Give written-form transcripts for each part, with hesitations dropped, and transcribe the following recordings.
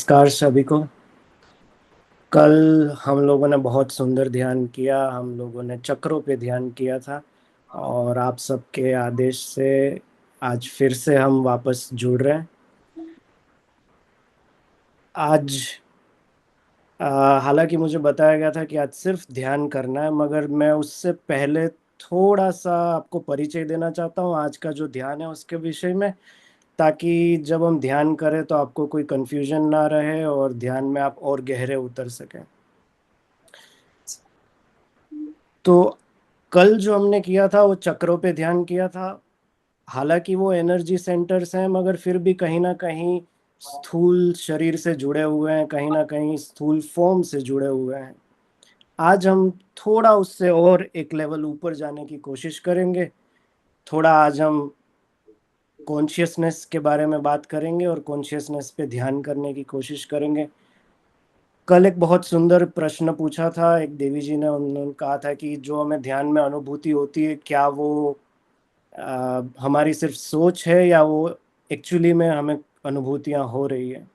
नमस्कार सभी को। कल हम लोगों ने बहुत सुंदर ध्यान किया। हम लोगों ने चक्रों पे ध्यान किया था और आप सबके आदेश से आज फिर से हम वापस जुड़ रहे हैं। आज हालांकि मुझे बताया गया था कि आज सिर्फ ध्यान करना है, मगर मैं उससे पहले थोड़ा सा आपको परिचय देना चाहता हूँ आज का जो ध्यान है उसके विषय में, ताकि जब हम ध्यान करें तो आपको कोई कंफ्यूजन ना रहे और ध्यान में आप और गहरे उतर सकें। तो कल जो हमने किया था वो चक्रों पे ध्यान किया था। हालांकि वो एनर्जी सेंटर्स हैं, मगर फिर भी कहीं ना कहीं स्थूल शरीर से जुड़े हुए हैं, कहीं ना कहीं स्थूल फॉर्म से जुड़े हुए हैं। आज हम थोड़ा उससे और एक लेवल ऊपर जाने की कोशिश करेंगे। थोड़ा आज हम कॉन्शियसनेस के बारे में बात करेंगे और कॉन्शियसनेस पे ध्यान करने की कोशिश करेंगे। कल एक बहुत सुंदर प्रश्न पूछा था एक देवी जी ने। उन्होंने कहा था कि जो हमें ध्यान में अनुभूति होती है, क्या वो हमारी सिर्फ सोच है या वो एक्चुअली में हमें अनुभूतियां हो रही है।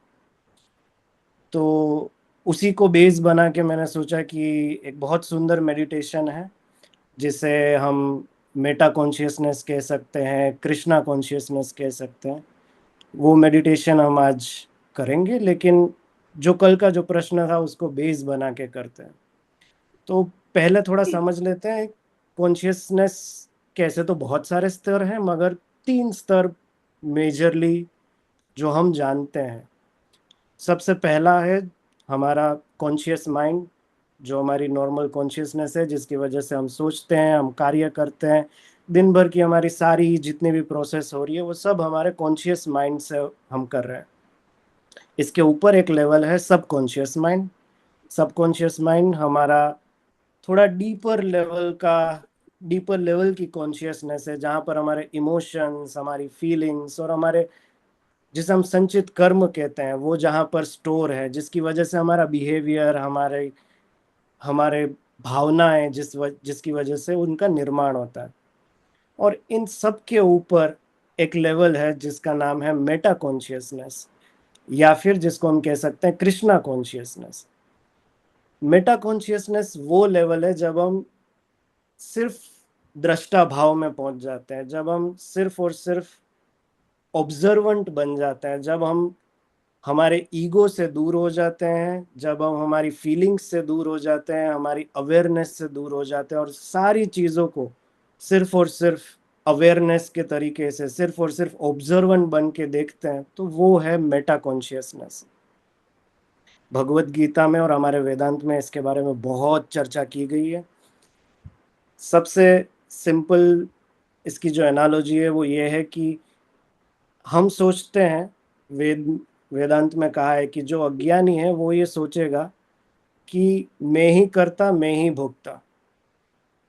तो उसी को बेस बना के मैंने सोचा कि एक बहुत सुंदर मेडिटेशन है जिसे हम मेटा कॉन्शियसनेस कह सकते हैं, कृष्णा कॉन्शियसनेस कह सकते हैं। वो मेडिटेशन हम आज करेंगे, लेकिन जो कल का जो प्रश्न था उसको बेस बना के करते हैं। तो पहले थोड़ा समझ लेते हैं कॉन्शियसनेस कैसे। तो बहुत सारे स्तर हैं, मगर तीन स्तर मेजरली जो हम जानते हैं। सबसे पहला है हमारा कॉन्शियस माइंड, जो हमारी नॉर्मल कॉन्शियसनेस है, जिसकी वजह से हम सोचते हैं, हम कार्य करते हैं। दिन भर की हमारी सारी जितनी भी प्रोसेस हो रही है वो सब हमारे कॉन्शियस माइंड से हम कर रहे हैं। इसके ऊपर एक लेवल है सबकॉन्शियस माइंड। सबकॉन्शियस माइंड हमारा थोड़ा डीपर लेवल की कॉन्शियसनेस है, जहाँ पर हमारे इमोशंस, हमारी फीलिंग्स और हमारे जिसे हम संचित कर्म कहते हैं वो जहाँ पर स्टोर है, जिसकी वजह से हमारा बिहेवियर, हमारे हमारे भावनाएं जिसकी वजह से उनका निर्माण होता है। और इन सब के ऊपर एक लेवल है जिसका नाम है मेटा कॉन्शियसनेस, या फिर जिसको हम कह सकते हैं कृष्णा कॉन्शियसनेस। मेटा कॉन्शियसनेस वो लेवल है जब हम सिर्फ दृष्टा भाव में पहुंच जाते हैं, जब हम सिर्फ और सिर्फ ऑब्जर्वेंट बन जाते हैं, जब हम हमारे ईगो से दूर हो जाते हैं, जब हम हमारी फीलिंग्स से दूर हो जाते हैं, हमारी अवेयरनेस से दूर हो जाते हैं और सारी चीज़ों को सिर्फ और सिर्फ अवेयरनेस के तरीके से, सिर्फ और सिर्फ ऑब्जर्वेंट बन के देखते हैं, तो वो है मेटा कॉन्शियसनेस। भगवत गीता में और हमारे वेदांत में इसके बारे में बहुत चर्चा की गई है। सबसे सिंपल इसकी जो एनालॉजी है वो ये है कि हम सोचते हैं, वेदांत में कहा है कि जो अज्ञानी है वो ये सोचेगा कि मैं ही करता, मैं ही भोगता,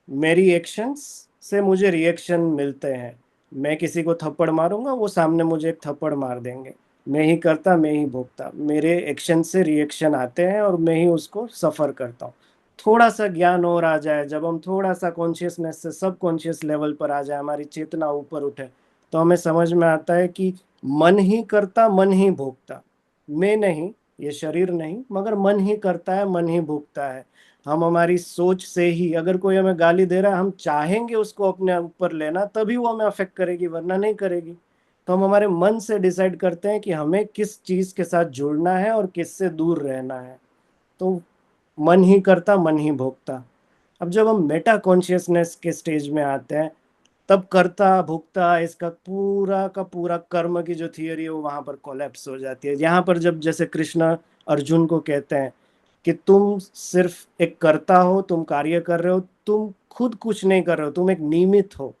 मेरी एक्शंस से मुझे रिएक्शन मिलते हैं। मैं किसी को थप्पड़ मारूंगा, वो सामने मुझे एक थप्पड़ मार देंगे। मैं ही करता, मैं ही भोगता, मेरे एक्शन से रिएक्शन आते हैं और मैं ही उसको सफर करता हूँ। थोड़ा सा ज्ञान और आ जाए, जब हम थोड़ा सा कॉन्शियसनेस से सब कॉन्शियस लेवल पर आ जाए, हमारी चेतना ऊपर उठे, तो हमें समझ में आता है कि मन ही करता, मन ही भोगता। मैं नहीं, ये शरीर नहीं, मगर मन ही करता है, मन ही भोगता है। हम हमारी सोच से ही, अगर कोई हमें गाली दे रहा है, हम चाहेंगे उसको अपने ऊपर लेना, तभी वो हमें अफेक्ट करेगी, वरना नहीं करेगी। तो हम हमारे मन से डिसाइड करते हैं कि हमें किस चीज के साथ जुड़ना है और किससे दूर रहना है। तो मन ही करता, मन ही भोगता। अब जब हम मेटा कॉन्शियसनेस के स्टेज में आते हैं, तब करता भोगता इसका पूरा का पूरा कर्म की जो थियरी है वो वहां पर कोलैप्स हो जाती है। यहाँ पर जब जैसे कृष्ण अर्जुन को कहते हैं कि तुम सिर्फ एक कर्ता हो, तुम कार्य कर रहे हो, तुम खुद कुछ नहीं कर रहे हो, तुम एक निमित्त हो,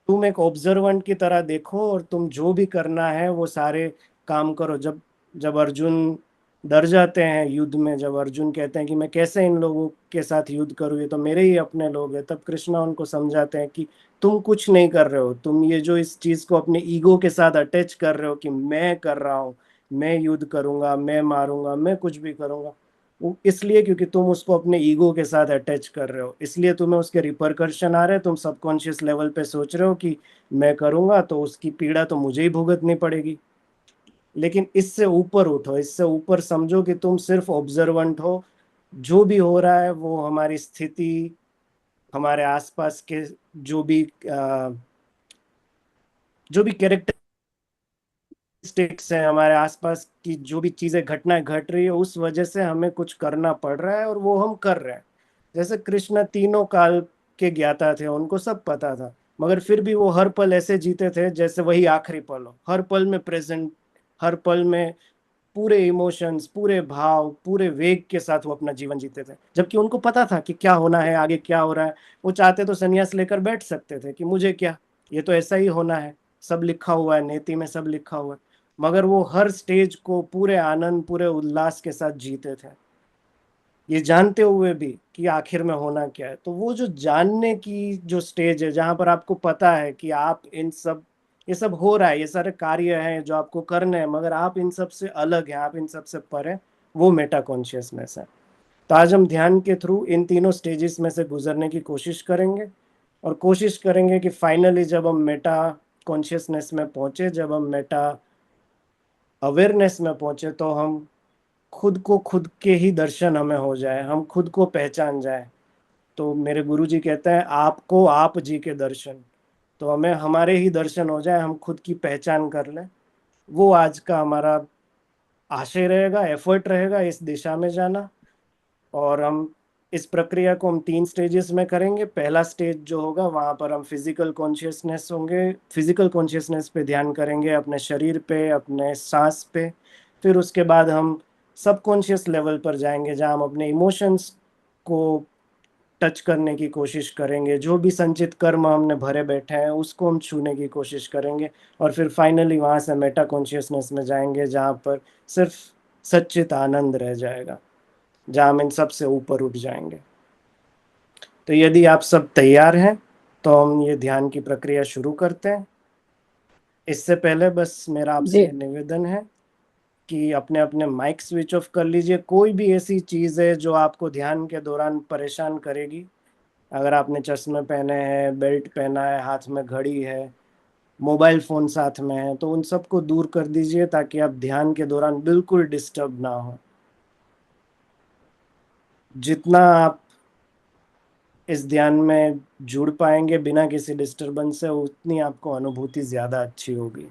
तुम एक ऑब्जर्वेंट की तरह देखो और तुम जो भी करना है वो सारे काम करो। जब जब अर्जुन डर जाते हैं युद्ध में, जब अर्जुन कहते हैं कि मैं कैसे इन लोगों के साथ युद्ध करूँ, ये तो मेरे ही अपने लोग हैं, तब कृष्णा उनको समझाते हैं कि तुम कुछ नहीं कर रहे हो, तुम ये जो इस चीज को अपने ईगो के साथ अटैच कर रहे हो कि मैं कर रहा हूँ, मैं युद्ध करूंगा, मैं मारूंगा, मैं कुछ भी करूंगा, वो इसलिए क्योंकि तुम उसको अपने ईगो के साथ अटैच कर रहे हो, इसलिए तुम्हें उसके रिपरकर्शन आ रहे हैं। तुम सबकॉन्शियस लेवल पे सोच रहे हो कि मैं करूंगा तो उसकी पीड़ा तो मुझे ही भुगतनी पड़ेगी। लेकिन इससे ऊपर उठो, इससे ऊपर समझो कि तुम सिर्फ ऑब्जर्वेंट हो। जो भी हो रहा है वो हमारी स्थिति, हमारे आसपास के जो भी जो भी कैरेक्टरिस्टिक्स हैं, हमारे आसपास की जो भी चीजें घटनाएं घट रही है, उस वजह से हमें कुछ करना पड़ रहा है और वो हम कर रहे हैं। जैसे कृष्ण तीनों काल के ज्ञाता थे, उनको सब पता था, मगर फिर भी वो हर पल ऐसे जीते थे जैसे वही आखिरी पल हो, हर पल में प्रेजेंट, हर पल में पूरे इमोशंस, पूरे भाव, पूरे वेग के साथ वो अपना जीवन जीते थे, जबकि उनको पता था कि क्या होना है, आगे क्या हो रहा है। वो चाहते तो संन्यास लेकर बैठ सकते थे कि मुझे क्या, ये तो ऐसा ही होना है, सब लिखा हुआ है, नीति में सब लिखा हुआ है। मगर वो हर स्टेज को पूरे आनंद, पूरे उल्लास के साथ जीते थे, ये जानते हुए भी कि आखिर में होना क्या है। तो वो जो जानने की जो स्टेज है, जहां पर आपको पता है कि आप इन सब, ये सब हो रहा है, ये सारे कार्य हैं जो आपको करने हैं, मगर आप इन सब से अलग हैं, आप इन सब से परे, वो मेटा कॉन्शियसनेस है। तो आज हम ध्यान के थ्रू इन तीनों स्टेजेस में से गुजरने की कोशिश करेंगे, और कोशिश करेंगे कि फाइनली जब हम मेटा कॉन्शियसनेस में पहुंचे, जब हम मेटा अवेयरनेस में पहुंचे, तो हम खुद को, खुद के ही दर्शन हमें हो जाए, हम खुद को पहचान जाए। तो मेरे गुरुजी कहते हैं आपको आप जी के दर्शन, तो हमें हमारे ही दर्शन हो जाए, हम खुद की पहचान कर लें। वो आज का हमारा आशय रहेगा, एफर्ट रहेगा इस दिशा में जाना। और हम इस प्रक्रिया को हम 3 स्टेजेस में करेंगे। पहला स्टेज जो होगा, वहाँ पर हम फिजिकल कॉन्शियसनेस होंगे, फिजिकल कॉन्शियसनेस पे ध्यान करेंगे, अपने शरीर पे, अपने सांस पे। फिर उसके बाद हम सबकॉन्शियस लेवल पर जाएंगे, जहाँ हम अपने इमोशंस को टच करने की कोशिश करेंगे, जो भी संचित कर्म हमने भरे बैठे हैं उसको हम छूने की कोशिश करेंगे। और फिर फाइनली वहाँ से मेटा कॉन्शियसनेस में जाएंगे, जहाँ पर सिर्फ सच्चित आनंद रह जाएगा, जहाँ हम इन सब से ऊपर उठ जाएंगे। तो यदि आप सब तैयार हैं तो हम ये ध्यान की प्रक्रिया शुरू करते हैं। इससे पहले बस मेरा आपसे जी। ये निवेदन है कि अपने अपने माइक स्विच ऑफ कर लीजिए। कोई भी ऐसी चीज़ है जो आपको ध्यान के दौरान परेशान करेगी, अगर आपने चश्मे पहने हैं, बेल्ट पहना है, हाथ में घड़ी है, मोबाइल फोन साथ में है, तो उन सबको दूर कर दीजिए, ताकि आप ध्यान के दौरान बिल्कुल डिस्टर्ब ना हो। जितना आप इस ध्यान में जुड़ पाएंगे बिना किसी डिस्टरबेंस से, उतनी आपको अनुभूति ज़्यादा अच्छी होगी।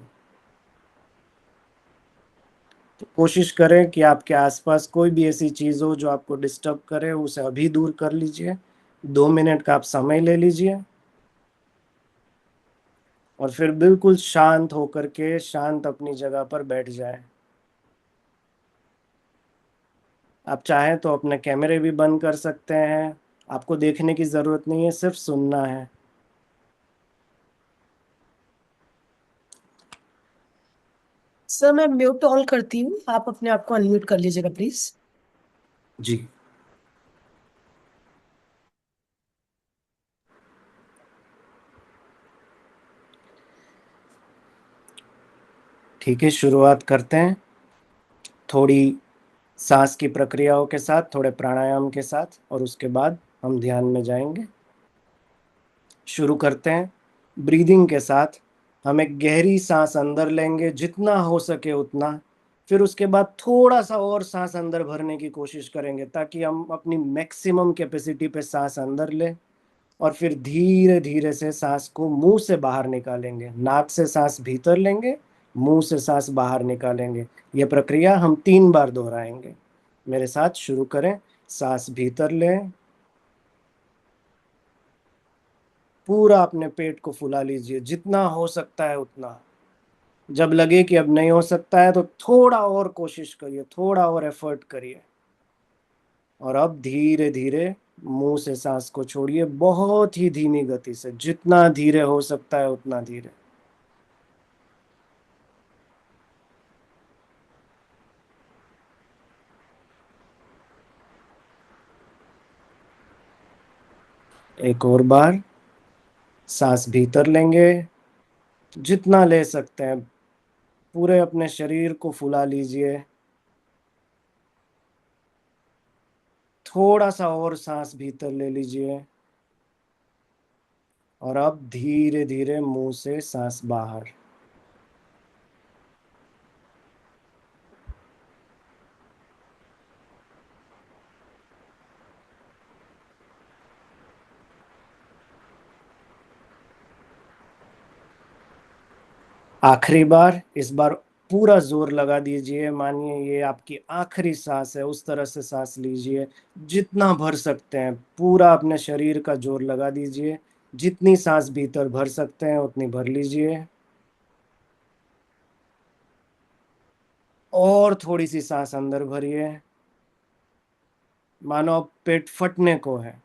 तो कोशिश करें कि आपके आसपास कोई भी ऐसी चीज़ हो जो आपको डिस्टर्ब करे, उसे अभी दूर कर लीजिए। 2 मिनट का आप समय ले लीजिए, और फिर बिल्कुल शांत होकर के शांत अपनी जगह पर बैठ जाएं। आप चाहें तो अपने कैमरे भी बंद कर सकते हैं, आपको देखने की ज़रूरत नहीं है, सिर्फ सुनना है। सर मैं म्यूट ऑन करती हूँ, आप अपने आप को अनम्यूट कर लीजिएगा प्लीज। जी, ठीक है, शुरुआत करते हैं थोड़ी सांस की प्रक्रियाओं के साथ, थोड़े प्राणायाम के साथ, और उसके बाद हम ध्यान में जाएंगे। शुरू करते हैं ब्रीदिंग के साथ। हम एक गहरी सांस अंदर लेंगे, जितना हो सके उतना। फिर उसके बाद थोड़ा सा और सांस अंदर भरने की कोशिश करेंगे, ताकि हम अपनी मैक्सिमम कैपेसिटी पे सांस अंदर लें। और फिर धीरे धीरे से सांस को मुंह से बाहर निकालेंगे, नाक से सांस भीतर लेंगे, मुंह से सांस बाहर निकालेंगे। यह प्रक्रिया हम 3 बार दोहराएंगे। मेरे साथ शुरू करें। सांस भीतर लें, पूरा अपने पेट को फुला लीजिए, जितना हो सकता है उतना। जब लगे कि अब नहीं हो सकता है, तो थोड़ा और कोशिश करिए, थोड़ा और एफर्ट करिए। और अब धीरे धीरे मुंह से सांस को छोड़िए, बहुत ही धीमी गति से, जितना धीरे हो सकता है उतना धीरे। एक और बार। सांस भीतर लेंगे, जितना ले सकते हैं, पूरे अपने शरीर को फुला लीजिए। थोड़ा सा और सांस भीतर ले लीजिए, और अब धीरे धीरे मुंह से सांस बाहर। आखिरी बार, इस बार पूरा जोर लगा दीजिए, मानिए ये आपकी आखिरी सांस है, उस तरह से सांस लीजिए। जितना भर सकते हैं पूरा अपने शरीर का जोर लगा दीजिए। जितनी सांस भीतर भर सकते हैं उतनी भर लीजिए। और थोड़ी सी सांस अंदर भरिए, मानो अब पेट फटने को है।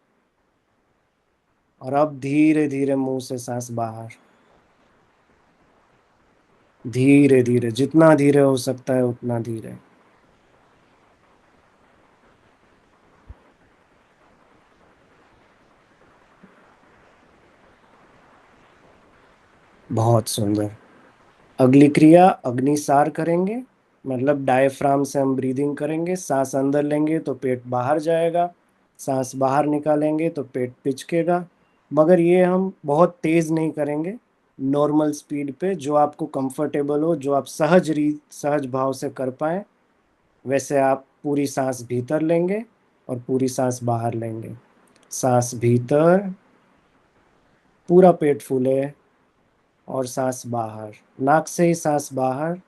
और अब धीरे धीरे मुंह से सांस बाहर। धीरे धीरे, जितना धीरे हो सकता है उतना धीरे। बहुत सुंदर। अगली क्रिया अग्निसार करेंगे। मतलब डायफ्राम से हम ब्रीदिंग करेंगे। सांस अंदर लेंगे तो पेट बाहर जाएगा, सांस बाहर निकालेंगे तो पेट पिचकेगा। मगर ये हम बहुत तेज नहीं करेंगे, नॉर्मल स्पीड पे, जो आपको कंफर्टेबल हो, जो आप सहज भाव से कर पाए वैसे आप पूरी सांस भीतर लेंगे और पूरी सांस बाहर लेंगे। सांस भीतर, पूरा पेट फूले, और सांस बाहर, नाक से ही सांस बाहर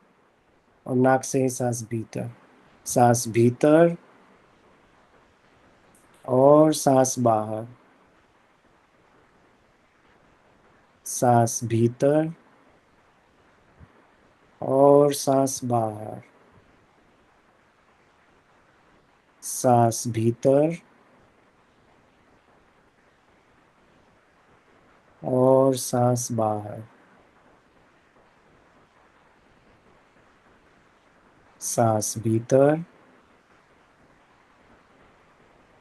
और नाक से ही सांस भीतर। सांस भीतर और सांस बाहर। सांस भीतर और सांस बाहर। सांस भीतर और सांस बाहर। सांस भीतर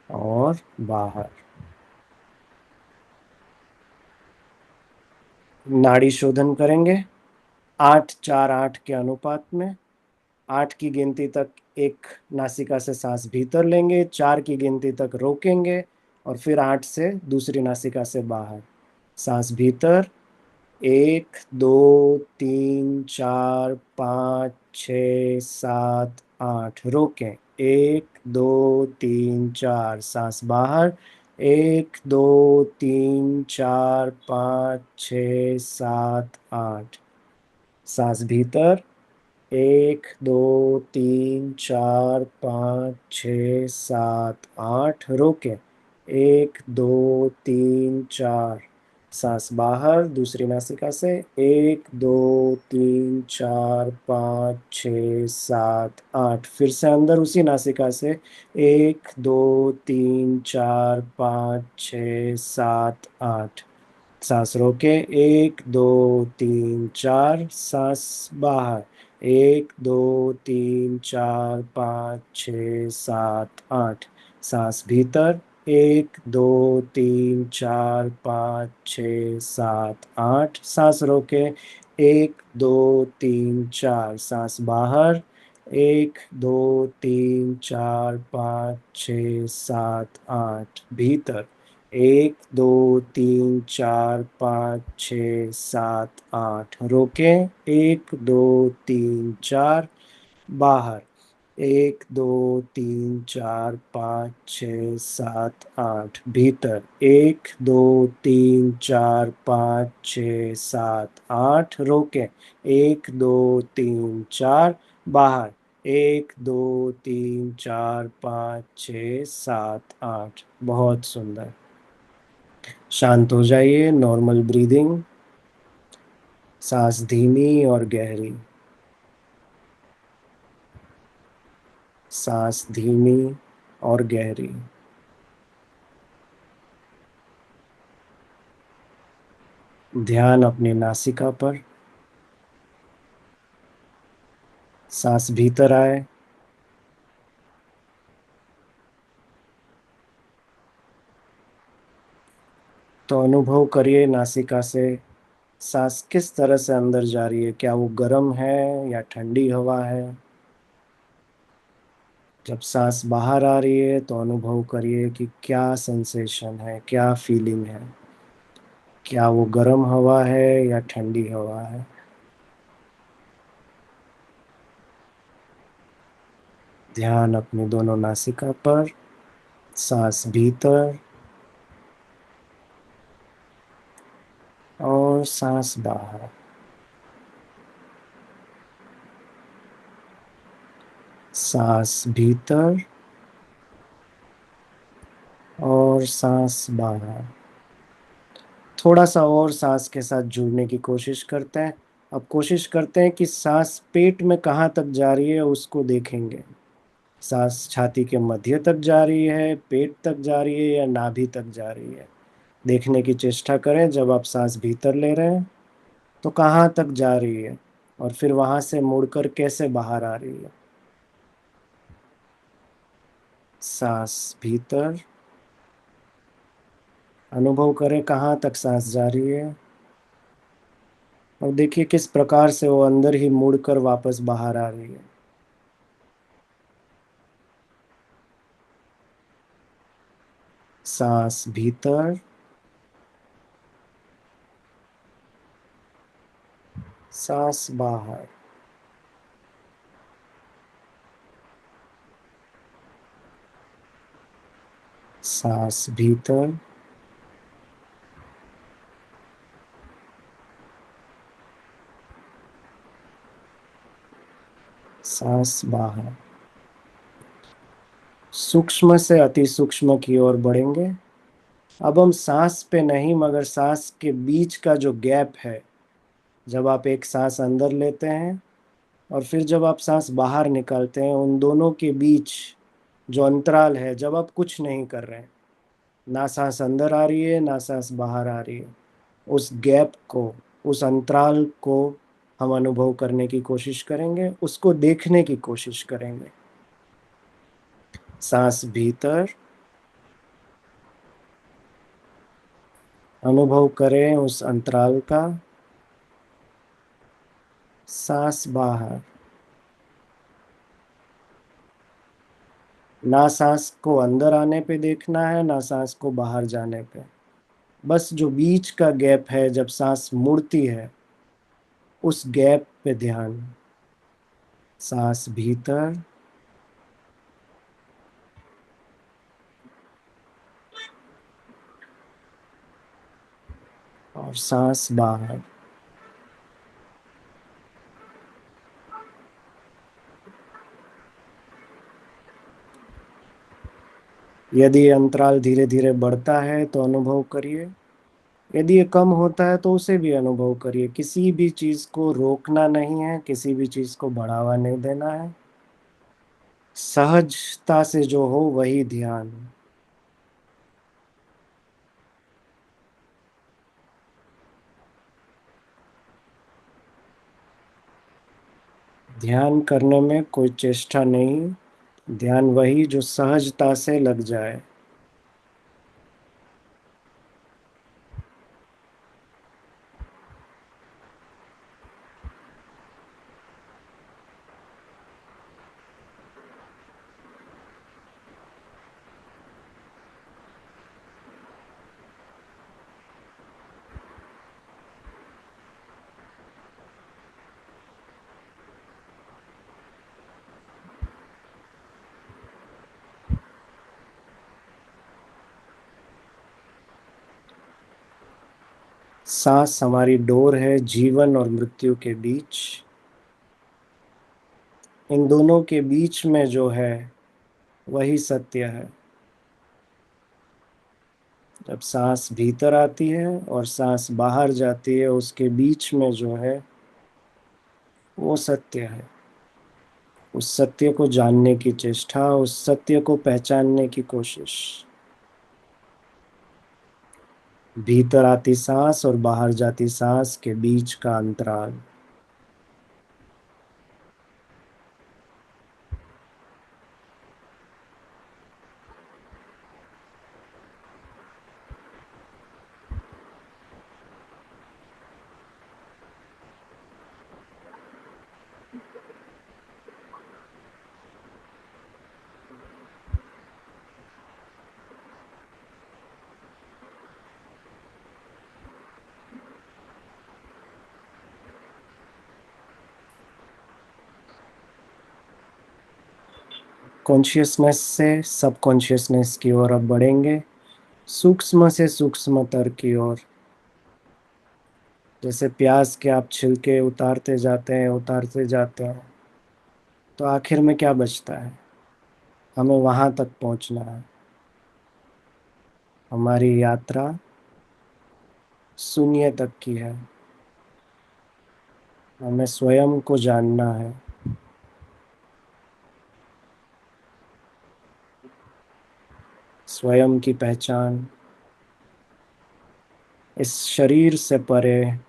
और बाहर। नाड़ी शोधन करेंगे 8-4-8 के अनुपात में। 8 की गिनती तक एक नासिका से सांस भीतर लेंगे, 4 की गिनती तक रोकेंगे, और फिर 8 से दूसरी नासिका से बाहर। सांस भीतर, 1, 2, 3, 4, 5, 6, 7, 8, रोकें। 1, 2, 3, 4, सांस बाहर। 1, 2, 3, 4, 5, 6, 7, 8, सांस भीतर। 1, 2, 3, 4, 5, 6, 7, 8, रोकें। 1, 2, 3, 4, सांस बाहर दूसरी नासिका से। 1, 2, 3, 4, 5, 6, 7, 8, फिर से अंदर उसी नासिका से। 1, 2, 3, 4, 5, 6, 7, 8, सांस रोके। 1, 2, 3, 4, सांस बाहर। 1, 2, 3, 4, 5, 6, 7, 8, सांस भीतर। 1, 2, 3, 4, 5, 6, 7, 8, सांस रोके। 1, 2, 3, 4, सांस बाहर। 1, 2, 3, 4, 5, 6, 7, 8, भीतर। 1, 2, 3, 4, 5, 6, 7, 8, रोकें। 1, 2, 3, 4, बाहर। 1, 2, 3, 4, 5, 6, 7, 8, भीतर। 1, 2, 3, 4, 5, 6, 7, 8, रोकें। 1, 2, 3, 4, बाहर। 1, 2, 3, 4, 5, 6, 7, 8। बहुत सुंदर। शांत हो जाइए, नॉर्मल ब्रीदिंग। सांस धीमी और गहरी। सांस धीमी और गहरी। ध्यान अपनी नासिका पर। सांस भीतर आए तो अनुभव करिए नासिका से सांस किस तरह से अंदर जा रही है। क्या वो गर्म है या ठंडी हवा है। जब सांस बाहर आ रही है तो अनुभव करिए कि क्या सेंसेशन है, क्या फीलिंग है। क्या वो गर्म हवा है या ठंडी हवा है। ध्यान अपनी दोनों नासिका पर। सांस भीतर और सांस बाहर। सांस भीतर और सांस बाहर। थोड़ा सा और सांस के साथ जुड़ने की कोशिश करते हैं। अब कोशिश करते हैं कि सांस पेट में कहाँ तक जा रही है उसको देखेंगे। सांस छाती के मध्य तक जा रही है, पेट तक जा रही है, या नाभि तक जा रही है। देखने की चेष्टा करें। जब आप सांस भीतर ले रहे हैं तो कहाँ तक जा रही है, और फिर वहां से मुड़कर कैसे बाहर आ रही है। सांस भीतर, अनुभव करें कहाँ तक सांस जा रही है, और देखिए किस प्रकार से वो अंदर ही मुड़कर वापस बाहर आ रही है। सांस भीतर, सांस बाहर। सांस भीतर, सांस बाहर। सूक्ष्म से अति सूक्ष्म की ओर बढ़ेंगे। अब हम सांस पे नहीं, मगर सांस के बीच का जो गैप है, जब आप एक सांस अंदर लेते हैं और फिर जब आप सांस बाहर निकालते हैं, उन दोनों के बीच जो अंतराल है, जब आप कुछ नहीं कर रहे हैं, ना सांस अंदर आ रही है ना सांस बाहर आ रही है, उस गैप को, उस अंतराल को हम अनुभव करने की कोशिश करेंगे, उसको देखने की कोशिश करेंगे। सांस भीतर, अनुभव करें उस अंतराल का। सांस बाहर, ना सांस को अंदर आने पे देखना है ना सांस को बाहर जाने पे। बस जो बीच का गैप है जब सांस मुड़ती है, उस गैप पे ध्यान। सांस भीतर और सांस बाहर। यदि ये अंतराल धीरे धीरे बढ़ता है तो अनुभव करिए, यदि ये कम होता है तो उसे भी अनुभव करिए। किसी भी चीज को रोकना नहीं है, किसी भी चीज को बढ़ावा नहीं देना है। सहजता से जो हो वही ध्यान। ध्यान करने में कोई चेष्टा नहीं, ध्यान वही जो सहजता से लग जाए। सांस हमारी डोर है जीवन और मृत्यु के बीच। इन दोनों के बीच में जो है वही सत्य है। जब सांस भीतर आती है और सांस बाहर जाती है, उसके बीच में जो है वो सत्य है। उस सत्य को जानने की चेष्टा, उस सत्य को पहचानने की कोशिश। भीतर आती सांस और बाहर जाती सांस के बीच का अंतराल। कॉन्शियसनेस से सब कॉन्शियसनेस की ओर अब बढ़ेंगे, सूक्ष्म से सूक्ष्मतर की ओर। जैसे प्याज के आप छिलके उतारते जाते हैं, उतारते जाते हैं, तो आखिर में क्या बचता है? हमें वहां तक पहुंचना है। हमारी यात्रा शून्य तक की है। हमें स्वयं को जानना है। स्वयं की पहचान इस शरीर से परे,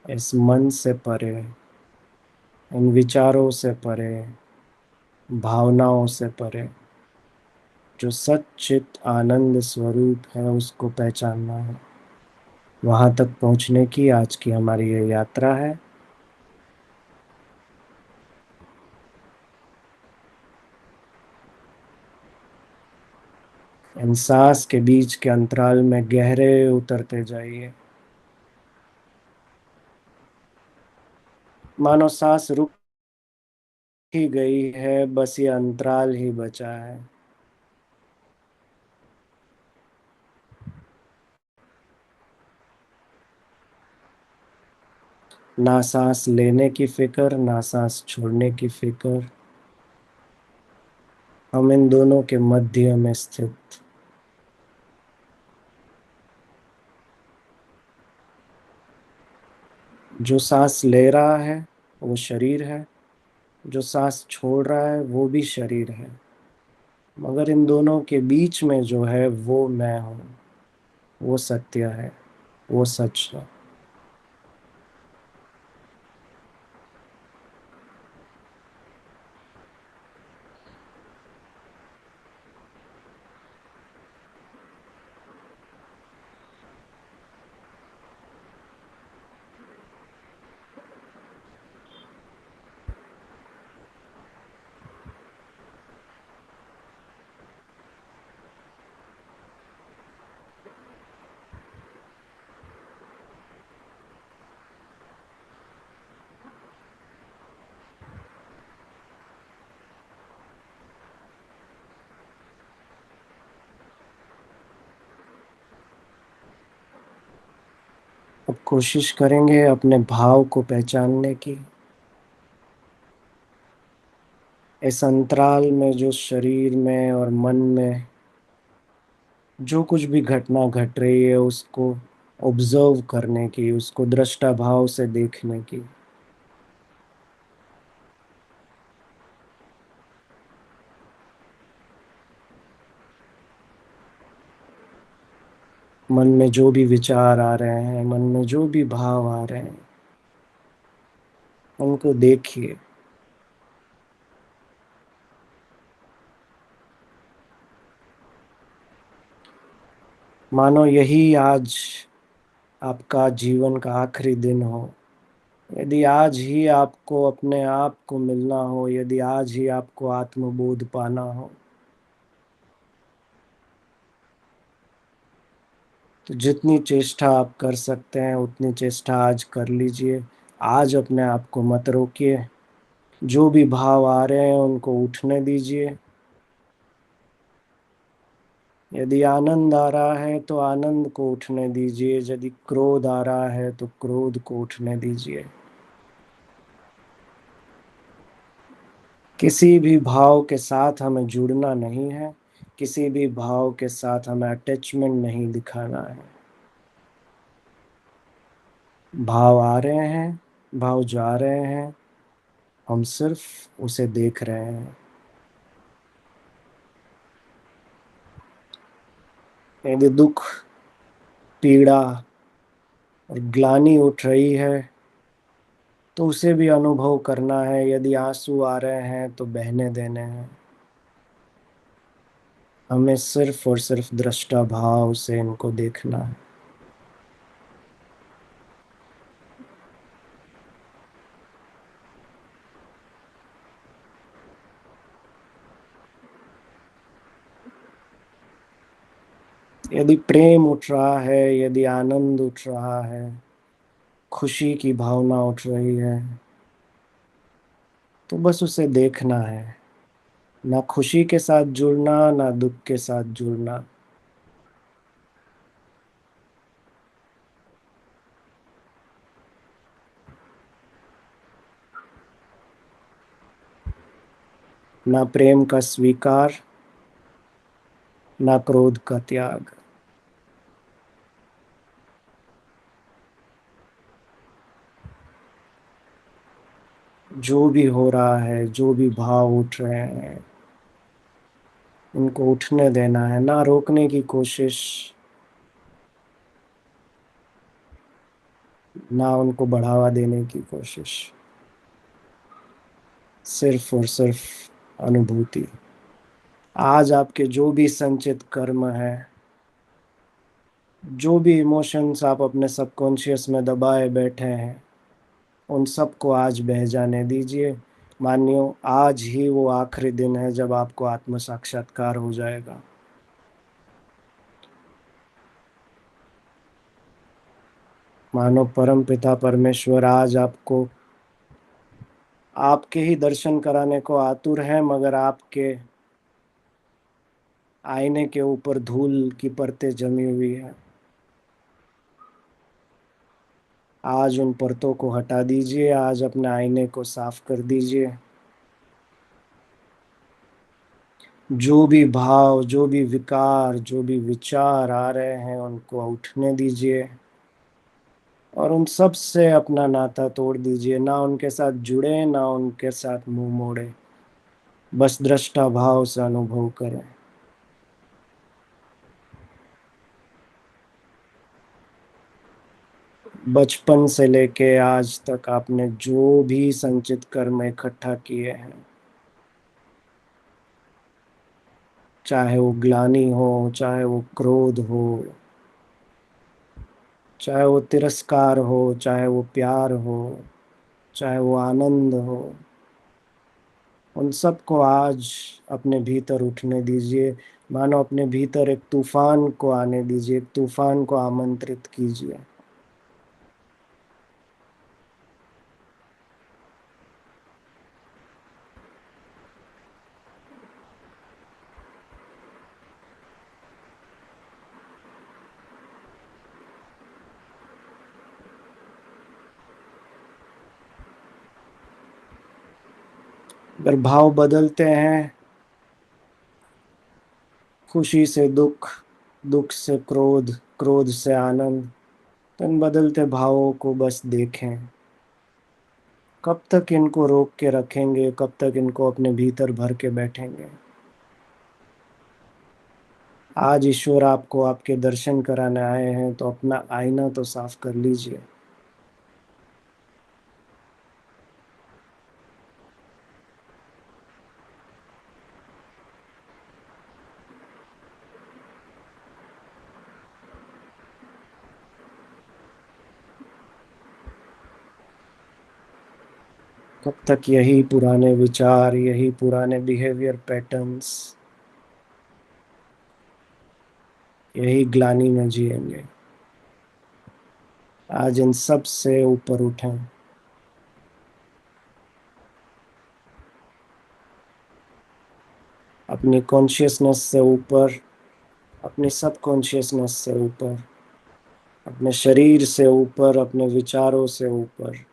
इस मन से परे, इन विचारों से परे, भावनाओं से परे, जो सच्चित आनंद स्वरूप है उसको पहचानना है। वहां तक पहुंचने की आज की हमारी ये यात्रा है। इन सांस के बीच के अंतराल में गहरे उतरते जाइए। मानो सांस रुक ही गई है, बस ये अंतराल ही बचा है। ना सांस लेने की फिक्र, ना सांस छोड़ने की फिक्र। हम इन दोनों के मध्य में स्थित। जो सांस ले रहा है वो शरीर है, जो सांस छोड़ रहा है वो भी शरीर है, मगर इन दोनों के बीच में जो है वो मैं हूँ। वो सत्य है, वो सच है। अब कोशिश करेंगे अपने भाव को पहचानने की। इस अंतराल में जो शरीर में और मन में जो कुछ भी घटना घट रही है उसको ऑब्जर्व करने की, उसको दृष्टा भाव से देखने की। मन में जो भी विचार आ रहे हैं, मन में जो भी भाव आ रहे हैं, उनको देखिए। मानो यही आज आपका जीवन का आखिरी दिन हो। यदि आज ही आपको अपने आप को मिलना हो, यदि आज ही आपको आत्मबोध पाना हो, तो जितनी चेष्टा आप कर सकते हैं उतनी चेष्टा आज कर लीजिए। आज अपने आप को मत रोकिए। जो भी भाव आ रहे हैं उनको उठने दीजिए। यदि आनंद आ रहा है तो आनंद को उठने दीजिए, यदि क्रोध आ रहा है तो क्रोध को उठने दीजिए। किसी भी भाव के साथ हमें जुड़ना नहीं है। किसी भी भाव के साथ हमें अटैचमेंट नहीं दिखाना है। भाव आ रहे हैं, भाव जा रहे हैं, हम सिर्फ उसे देख रहे हैं। यदि दुख, पीड़ा और ग्लानि उठ रही है तो उसे भी अनुभव करना है। यदि आंसू आ रहे हैं तो बहने देने हैं। हमें सिर्फ और सिर्फ दृष्टा भाव से इनको देखना है। यदि प्रेम उठ रहा है, यदि आनंद उठ रहा है, खुशी की भावना उठ रही है, तो बस उसे देखना है। ना खुशी के साथ जुड़ना, ना दुख के साथ जुड़ना। ना प्रेम का स्वीकार, ना क्रोध का त्याग। जो भी हो रहा है, जो भी भाव उठ रहे हैं, उनको उठने देना है, ना रोकने की कोशिश, ना उनको बढ़ावा देने की कोशिश। सिर्फ और सिर्फ अनुभूति। आज आपके जो भी संचित कर्म है, जो भी इमोशंस आप अपने सबकॉन्शियस में दबाए बैठे हैं, उन सबको आज बह जाने दीजिए। मानियो आज ही वो आखिरी दिन है जब आपको आत्म साक्षात्कार हो जाएगा। मानो परम पिता परमेश्वर आज आपको आपके ही दर्शन कराने को आतुर है, मगर आपके आईने के ऊपर धूल की परतें जमी हुई है। आज उन परतों को हटा दीजिए, आज अपने आईने को साफ कर दीजिए। जो भी भाव, जो भी विकार, जो भी विचार आ रहे हैं, उनको उठने दीजिए और उन सब से अपना नाता तोड़ दीजिए। ना उनके साथ जुड़े, ना उनके साथ मुंह मोड़े, बस दृष्टा भाव से अनुभव करें। बचपन से लेके आज तक आपने जो भी संचित कर्म इकट्ठा किए हैं, चाहे वो ग्लानि हो, चाहे वो क्रोध हो, चाहे वो तिरस्कार हो, चाहे वो प्यार हो, चाहे वो आनंद हो, उन सबको आज अपने भीतर उठने दीजिए। मानो अपने भीतर एक तूफान को आने दीजिए, एक तूफान को आमंत्रित कीजिए। अगर भाव बदलते हैं, खुशी से दुख, दुख से क्रोध, क्रोध से आनंद, तो इन बदलते भावों को बस देखें। कब तक इनको रोक के रखेंगे, कब तक इनको अपने भीतर भर के बैठेंगे। आज ईश्वर आपको आपके दर्शन कराने आए हैं, तो अपना आईना तो साफ कर लीजिए। कब तक यही पुराने विचार, यही पुराने बिहेवियर पैटर्न्स, यही ग्लानि में जिएंगे। आज इन सब से ऊपर उठें। अपनी कॉन्शियसनेस से ऊपर, अपनी सब कॉन्शियसनेस से ऊपर, अपने शरीर से ऊपर, अपने विचारों से ऊपर,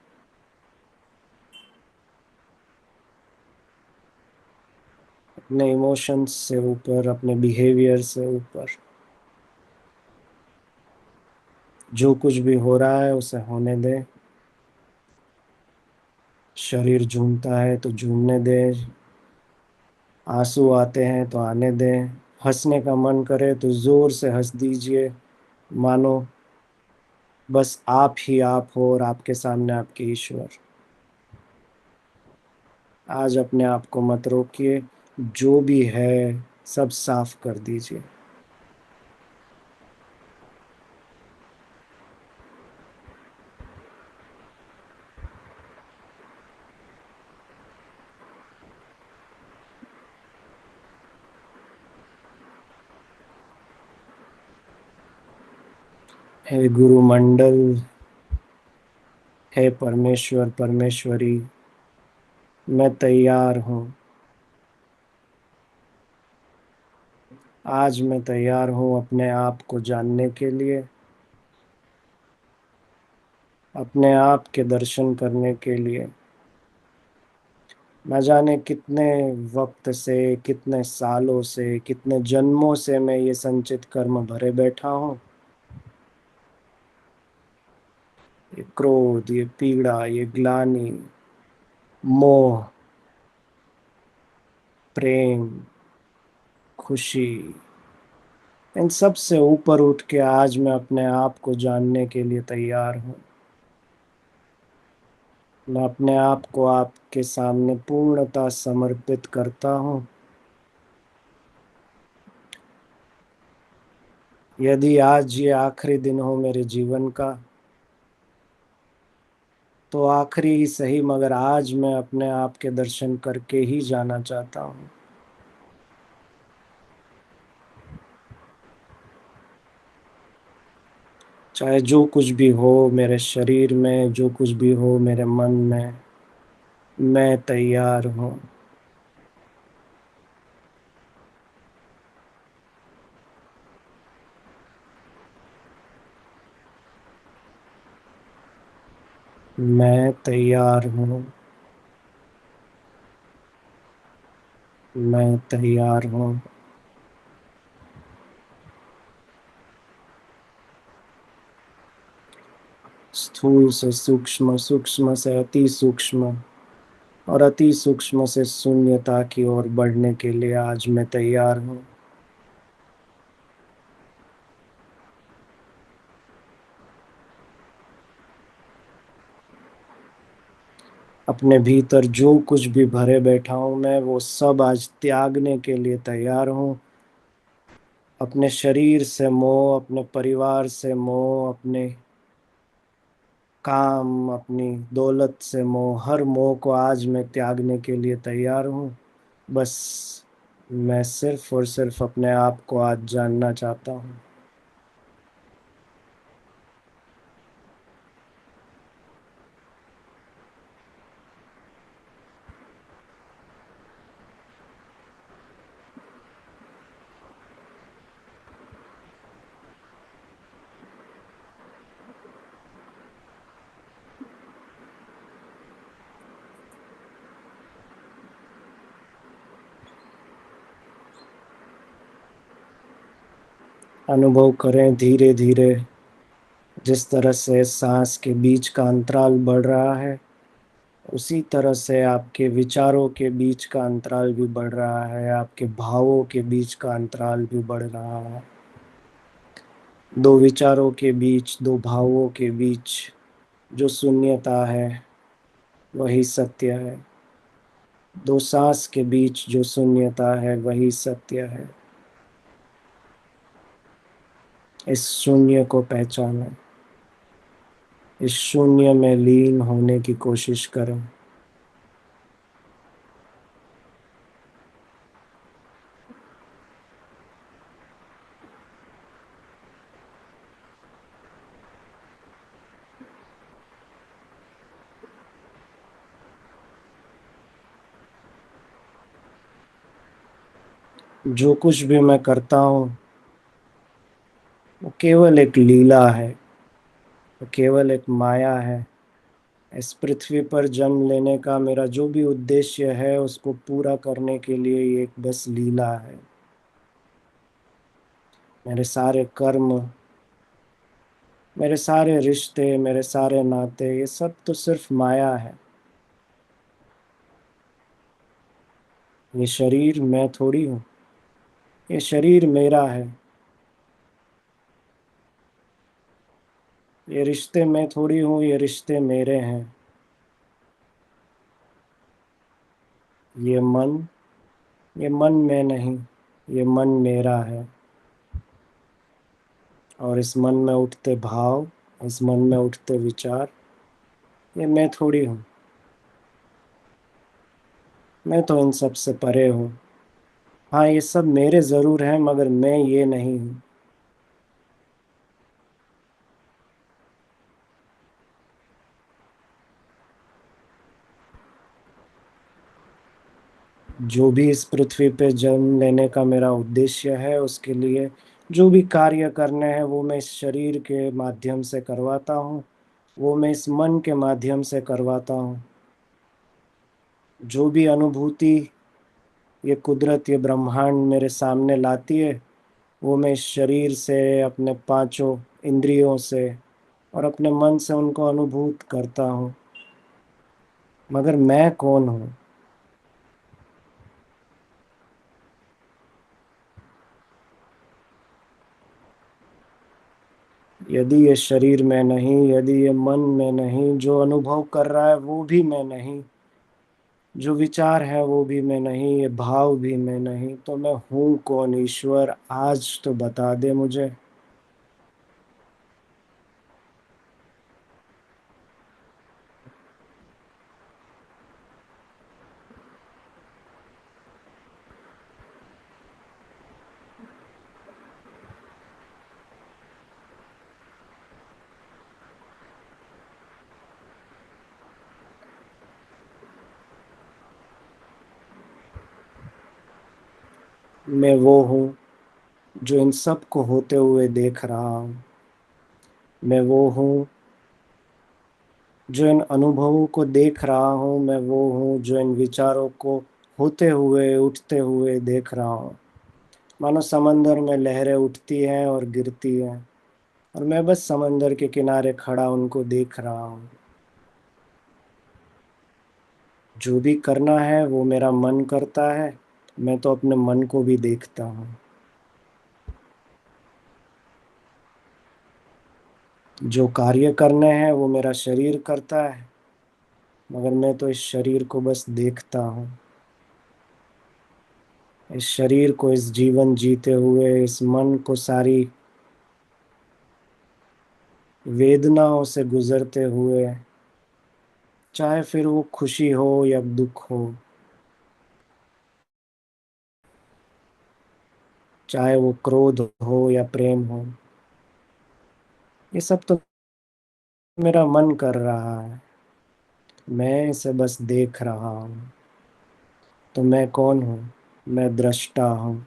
अपने इमोशंस से ऊपर, अपने बिहेवियर से ऊपर। जो कुछ भी हो रहा है उसे होने दें। शरीर झूमता है तो झूमने दें, आंसू आते हैं तो आने दें, हंसने का मन करे तो जोर से हंस दीजिए। मानो बस आप ही आप हो और आपके सामने आपके ईश्वर। आज अपने आप को मत रोकिए, जो भी है सब साफ कर दीजिए। हे गुरु मंडल, हे परमेश्वर परमेश्वरी, मैं तैयार हूँ। आज मैं तैयार हूँ अपने आप को जानने के लिए, अपने आप के दर्शन करने के लिए। न जाने कितने वक्त से, कितने सालों से, कितने जन्मों से मैं ये संचित कर्म भरे बैठा हूँ। ये क्रोध, ये पीड़ा, ये ग्लानि, मोह, प्रेम, खुशी, इन सब से ऊपर उठ के आज मैं अपने आप को जानने के लिए तैयार हूँ। मैं अपने आप को आपके सामने पूर्णतः समर्पित करता हूँ। यदि आज ये आखिरी दिन हो मेरे जीवन का, तो आखिरी ही सही, मगर आज मैं अपने आप के दर्शन करके ही जाना चाहता हूँ। चाहे जो कुछ भी हो मेरे शरीर में, जो कुछ भी हो मेरे मन में, मैं तैयार हूँ। मैं तैयार हूँ। मैं तैयार हूँ। स्थूल से सूक्ष्म, सूक्ष्म से अति सूक्ष्म, और अति सूक्ष्म से शून्यता की ओर बढ़ने के लिए आज मैं तैयार हूँ। अपने भीतर जो कुछ भी भरे बैठा हूँ मैं, वो सब आज त्यागने के लिए तैयार हूँ। अपने शरीर से मोह, अपने परिवार से मोह, अपने काम, अपनी दौलत से मोह, हर मोह को आज मैं त्यागने के लिए तैयार हूँ। बस मैं सिर्फ और सिर्फ अपने आप को आज जानना चाहता हूँ। अनुभव करें धीरे धीरे, जिस तरह से सांस के बीच का अंतराल बढ़ रहा है, उसी तरह से आपके विचारों के बीच का अंतराल भी बढ़ रहा है, आपके भावों के बीच का अंतराल भी बढ़ रहा है। दो विचारों के बीच, दो भावों के बीच जो शून्यता है, वही सत्य है। दो सांस के बीच जो शून्यता है, वही सत्य है। इस शून्य को पहचानें। इस शून्य में लीन होने की कोशिश करें। जो कुछ भी मैं करता हूँ, वो केवल एक लीला है, वो केवल एक माया है। इस पृथ्वी पर जन्म लेने का मेरा जो भी उद्देश्य है, उसको पूरा करने के लिए ये एक बस लीला है। मेरे सारे कर्म, मेरे सारे रिश्ते, मेरे सारे नाते, ये सब तो सिर्फ माया है। ये शरीर मैं थोड़ी हूँ। ये शरीर मेरा है। ये रिश्ते मैं थोड़ी हूँ, ये रिश्ते मेरे हैं। ये मन, ये मन में नहीं, ये मन मेरा है। और इस मन में उठते भाव, इस मन में उठते विचार, ये मैं थोड़ी हूँ। मैं तो इन सब से परे हूँ। हाँ, ये सब मेरे जरूर हैं, मगर मैं ये नहीं हूँ। जो भी इस पृथ्वी पे जन्म लेने का मेरा उद्देश्य है, उसके लिए जो भी कार्य करने हैं, वो मैं इस शरीर के माध्यम से करवाता हूँ। वो मैं इस मन के माध्यम से करवाता हूँ। जो भी अनुभूति ये कुदरत, ये ब्रह्मांड मेरे सामने लाती है, वो मैं इस शरीर से, अपने पांचों इंद्रियों से और अपने मन से उनको अनुभूत करता हूँ। मगर मैं कौन हूँ? यदि ये शरीर में नहीं, यदि ये मन में नहीं, जो अनुभव कर रहा है वो भी मैं नहीं, जो विचार है वो भी मैं नहीं, ये भाव भी मैं नहीं, तो मैं हूँ कौन ईश्वर? आज तो बता दे मुझे। मैं वो हूँ जो इन सब को होते हुए देख रहा हूँ। मैं वो हूँ जो इन अनुभवों को देख रहा हूँ। मैं वो हूँ जो इन विचारों को होते हुए, उठते हुए देख रहा हूँ। मानो समंदर में लहरें उठती हैं और गिरती हैं, और मैं बस समंदर के किनारे खड़ा उनको देख रहा हूँ। जो भी करना है वो मेरा मन करता है, मैं तो अपने मन को भी देखता हूँ। जो कार्य करने हैं वो मेरा शरीर करता है, मगर मैं तो इस शरीर को बस देखता हूँ। इस शरीर को, इस जीवन जीते हुए, इस मन को सारी वेदनाओं से गुजरते हुए, चाहे फिर वो खुशी हो या दुख हो, चाहे वो क्रोध हो या प्रेम हो, ये सब तो मेरा मन कर रहा है। मैं इसे बस देख रहा हूँ। तो मैं कौन हूँ? मैं दृष्टा हूँ।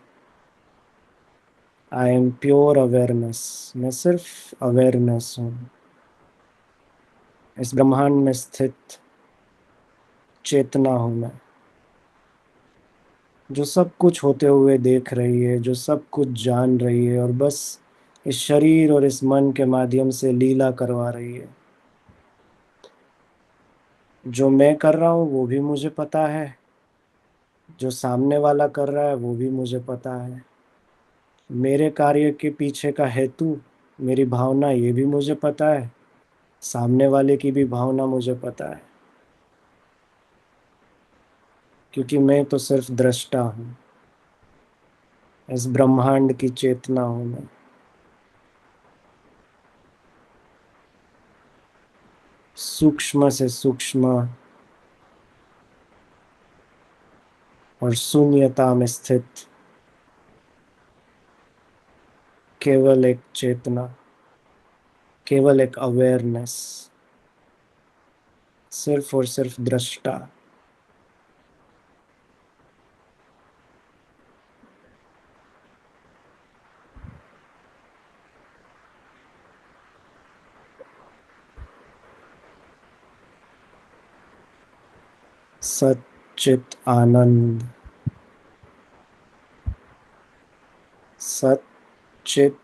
I am pure awareness. मैं सिर्फ अवेयरनेस हूँ। इस ब्रह्मांड में स्थित चेतना हूँ मैं, जो सब कुछ होते हुए देख रही है, जो सब कुछ जान रही है, और बस इस शरीर और इस मन के माध्यम से लीला करवा रही है। जो मैं कर रहा हूँ वो भी मुझे पता है, जो सामने वाला कर रहा है वो भी मुझे पता है। मेरे कार्य के पीछे का हेतु, मेरी भावना, ये भी मुझे पता है। सामने वाले की भी भावना मुझे पता है, क्योंकि मैं तो सिर्फ दृष्टा हूँ। इस ब्रह्मांड की चेतना हूँ मैं। सूक्ष्म से सूक्ष्म और शून्यता में स्थित केवल एक चेतना, केवल एक अवेयरनेस, सिर्फ और सिर्फ दृष्टा। सच्चित आनंद। सच्चित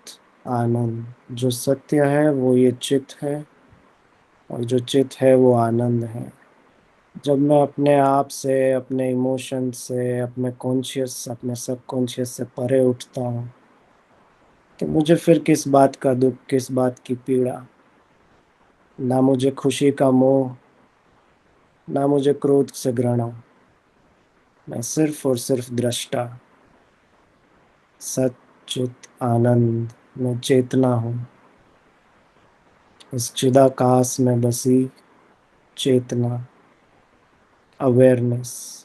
आनंद। जो सत्य है वो ये चित है, और जो चित है वो आनंद है। जब मैं अपने आप से, अपने इमोशन से, अपने कॉन्शियस, अपने सबकॉन्शियस से परे उठता हूँ, तो मुझे फिर किस बात का दुख, किस बात की पीड़ा? ना मुझे खुशी का मोह, ना मुझे क्रोध से घृणा। मैं सिर्फ और सिर्फ दृष्टा। सच्चित आनंद। मैं चेतना हूँ। इस चिदाकाश में बसी चेतना, अवेयरनेस।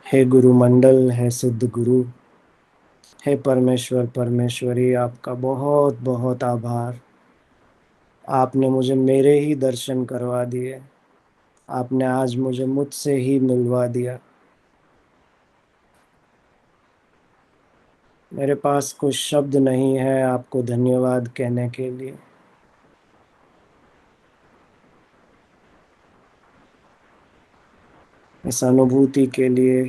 हे गुरु मंडल, है सिद्ध गुरु, हे परमेश्वर, परमेश्वरी, आपका बहुत बहुत आभार। आपने मुझे मेरे ही दर्शन करवा दिए। आपने आज मुझे मुझसे ही मिलवा दिया। मेरे पास कुछ शब्द नहीं है आपको धन्यवाद कहने के लिए। इस अनुभूति के लिए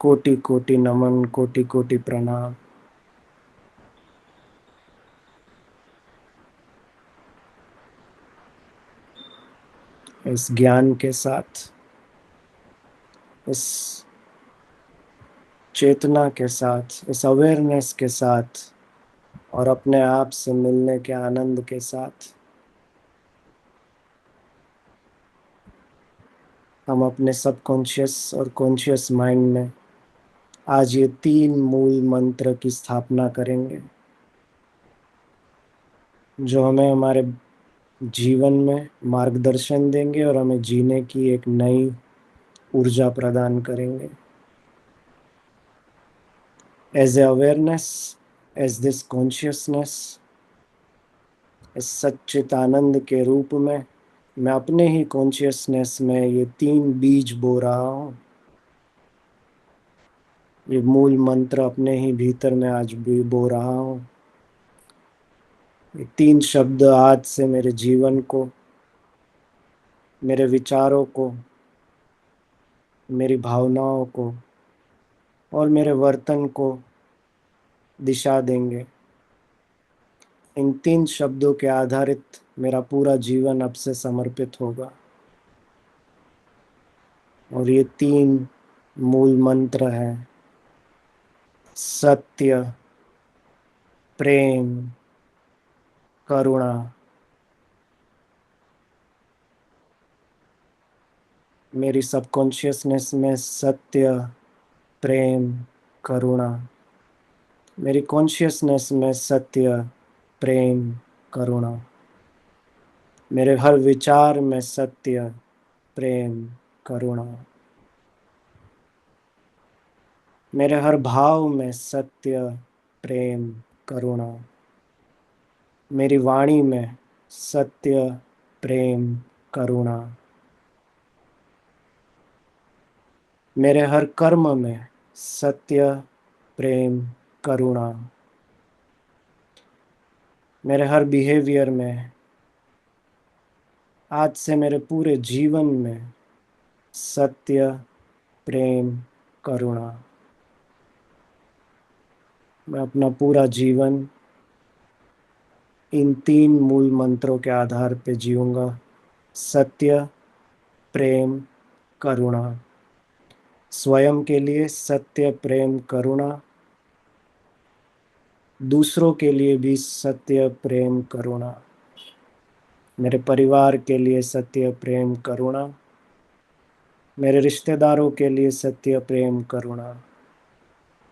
कोटि कोटि नमन, कोटि कोटि प्रणाम। इस ज्ञान के साथ, इस चेतना के साथ, इस अवेयरनेस के साथ और अपने आप से मिलने के आनंद के साथ हम अपने सबकॉन्शियस और कॉन्शियस माइंड में आज ये तीन मूल मंत्र की स्थापना करेंगे, जो हमें हमारे जीवन में मार्गदर्शन देंगे और हमें जीने की एक नई ऊर्जा प्रदान करेंगे। As a awareness, as this consciousness, इस सच्चित आनंद के रूप में मैं अपने ही कॉन्शियसनेस में ये तीन बीज बो रहा हूँ। ये मूल मंत्र अपने ही भीतर में आज भी बो रहा हूँ। ये तीन शब्द आज से मेरे जीवन को, मेरे विचारों को, मेरी भावनाओं को और मेरे वर्तन को दिशा देंगे। इन तीन शब्दों के आधारित मेरा पूरा जीवन अब से समर्पित होगा। और ये तीन मूल मंत्र हैं: सत्य, प्रेम, करुणा। मेरी सबकॉन्शियसनेस में सत्य, प्रेम, करुणा। मेरी कॉन्शियसनेस में सत्य, प्रेम, करुणा। मेरे हर विचार में सत्य, प्रेम, करुणा। मेरे हर भाव में सत्य, प्रेम, करुणा। मेरी वाणी में सत्य, प्रेम, करुणा। मेरे हर कर्म में सत्य, प्रेम, करुणा। मेरे हर बिहेवियर में, आज से मेरे पूरे जीवन में सत्य, प्रेम, करुणा। मैं अपना पूरा जीवन इन तीन मूल मंत्रों के आधार पे जीऊंगा: सत्य, प्रेम, करुणा। स्वयं के लिए सत्य, प्रेम, करुणा। दूसरों के लिए भी सत्य, प्रेम, करुणा। मेरे परिवार के लिए सत्य, प्रेम, करुणा। मेरे रिश्तेदारों के लिए सत्य, प्रेम, करुणा।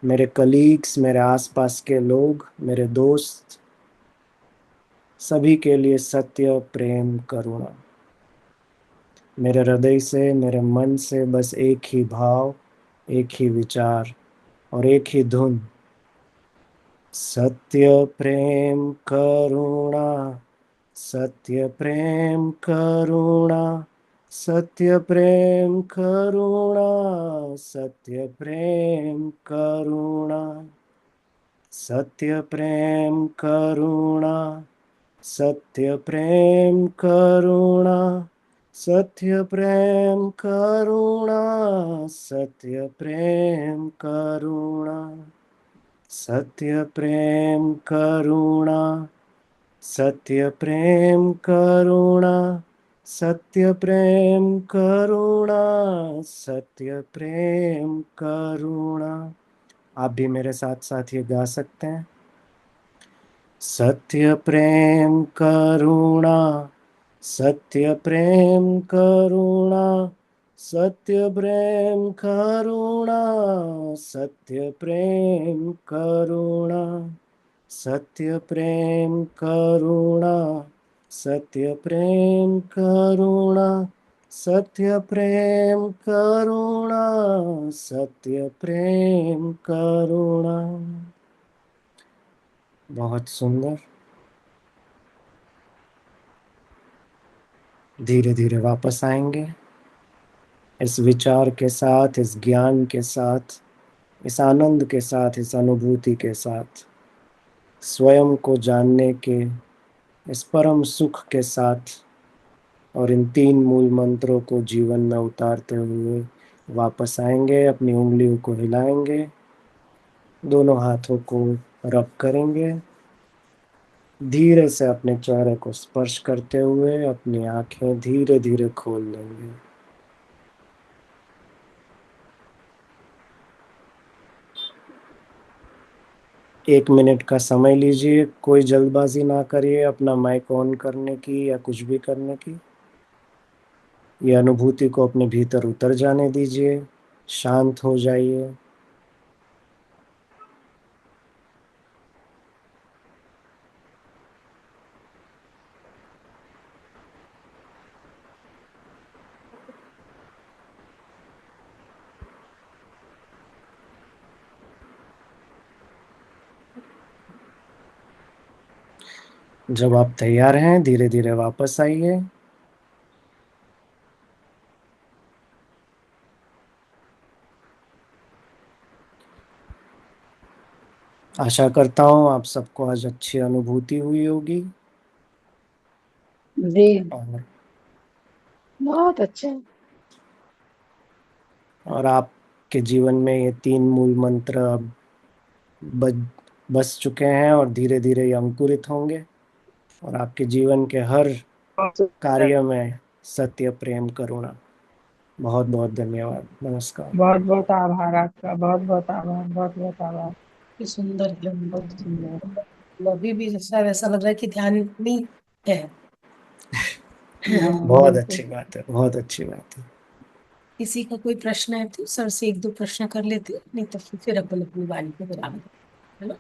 मेरे कलीग्स, मेरे आसपास के लोग, मेरे दोस्त, सभी के लिए सत्य, प्रेम, करुणा। मेरे हृदय से, मेरे मन से बस एक ही भाव, एक ही विचार और एक ही धुन: सत्य, प्रेम, करुणा। सत्य, प्रेम, करुणा। सत्य, प्रेम, करुणा। सत्य, प्रेम, करुणा। सत्य, प्रेम, करुणा। सत्य, प्रेम, करुणा। सत्य, प्रेम, करुणा। सत्य, प्रेम, करुणा। सत्य, प्रेम, करुणा। सत्य, प्रेम, करुणा। सत्य, प्रेम, करुणा। सत्य, प्रेम, करुणा। आप भी मेरे साथ साथ ये गा सकते हैं: सत्य, प्रेम, करुणा। सत्य, प्रेम, करुणा। सत्य, प्रेम, करुणा। सत्य, प्रेम, करुणा। सत्य, प्रेम, करुणा। सत्य, प्रेम, करुणा। सत्य, प्रेम, करुणा। सत्य, प्रेम, करुणा। बहुत सुंदर। धीरे धीरे वापस आएंगे इस विचार के साथ, इस ज्ञान के साथ, इस आनंद के साथ, इस अनुभूति के साथ, स्वयं को जानने के इस परम सुख के साथ, और इन तीन मूल मंत्रों को जीवन में उतारते हुए वापस आएंगे, अपनी उंगलियों को हिलाएंगे, दोनों हाथों को रब करेंगे, धीरे से अपने चेहरे को स्पर्श करते हुए अपनी आंखें धीरे धीरे खोल लेंगे। 1 मिनट का समय लीजिए, कोई जल्दबाजी ना करिए अपना माइक ऑन करने की या कुछ भी करने की। ये अनुभूति को अपने भीतर उतर जाने दीजिए, शांत हो जाइए। जब आप तैयार हैं धीरे धीरे वापस आइए। आशा करता हूँ आप सबको आज अच्छी अनुभूति हुई होगी। जी और बहुत अच्छा। आपके जीवन में ये तीन मूल मंत्र अब बज बस चुके हैं और धीरे धीरे ये अंकुरित होंगे और आपके जीवन के हर कार्य में सत्य, प्रेम, करुणा। बहुत बहुत धन्यवाद। नमस्कार। बहुत बहुत आभार आपका, बहुत बहुत आभार, बहुत बहुत आभार। कि सुंदर है, बहुत सुंदर। अभी भी जैसा वैसा लग रहा है कि ध्यान में है। बहुत बिल्कुल। अच्छी बात है, बहुत अच्छी बात है। किसी का कोई प्रश्न है तो सर से एक दो प्रश्न कर लेते, नहीं तो फिर अपन अपनी वाणी को विराम देते, है ना।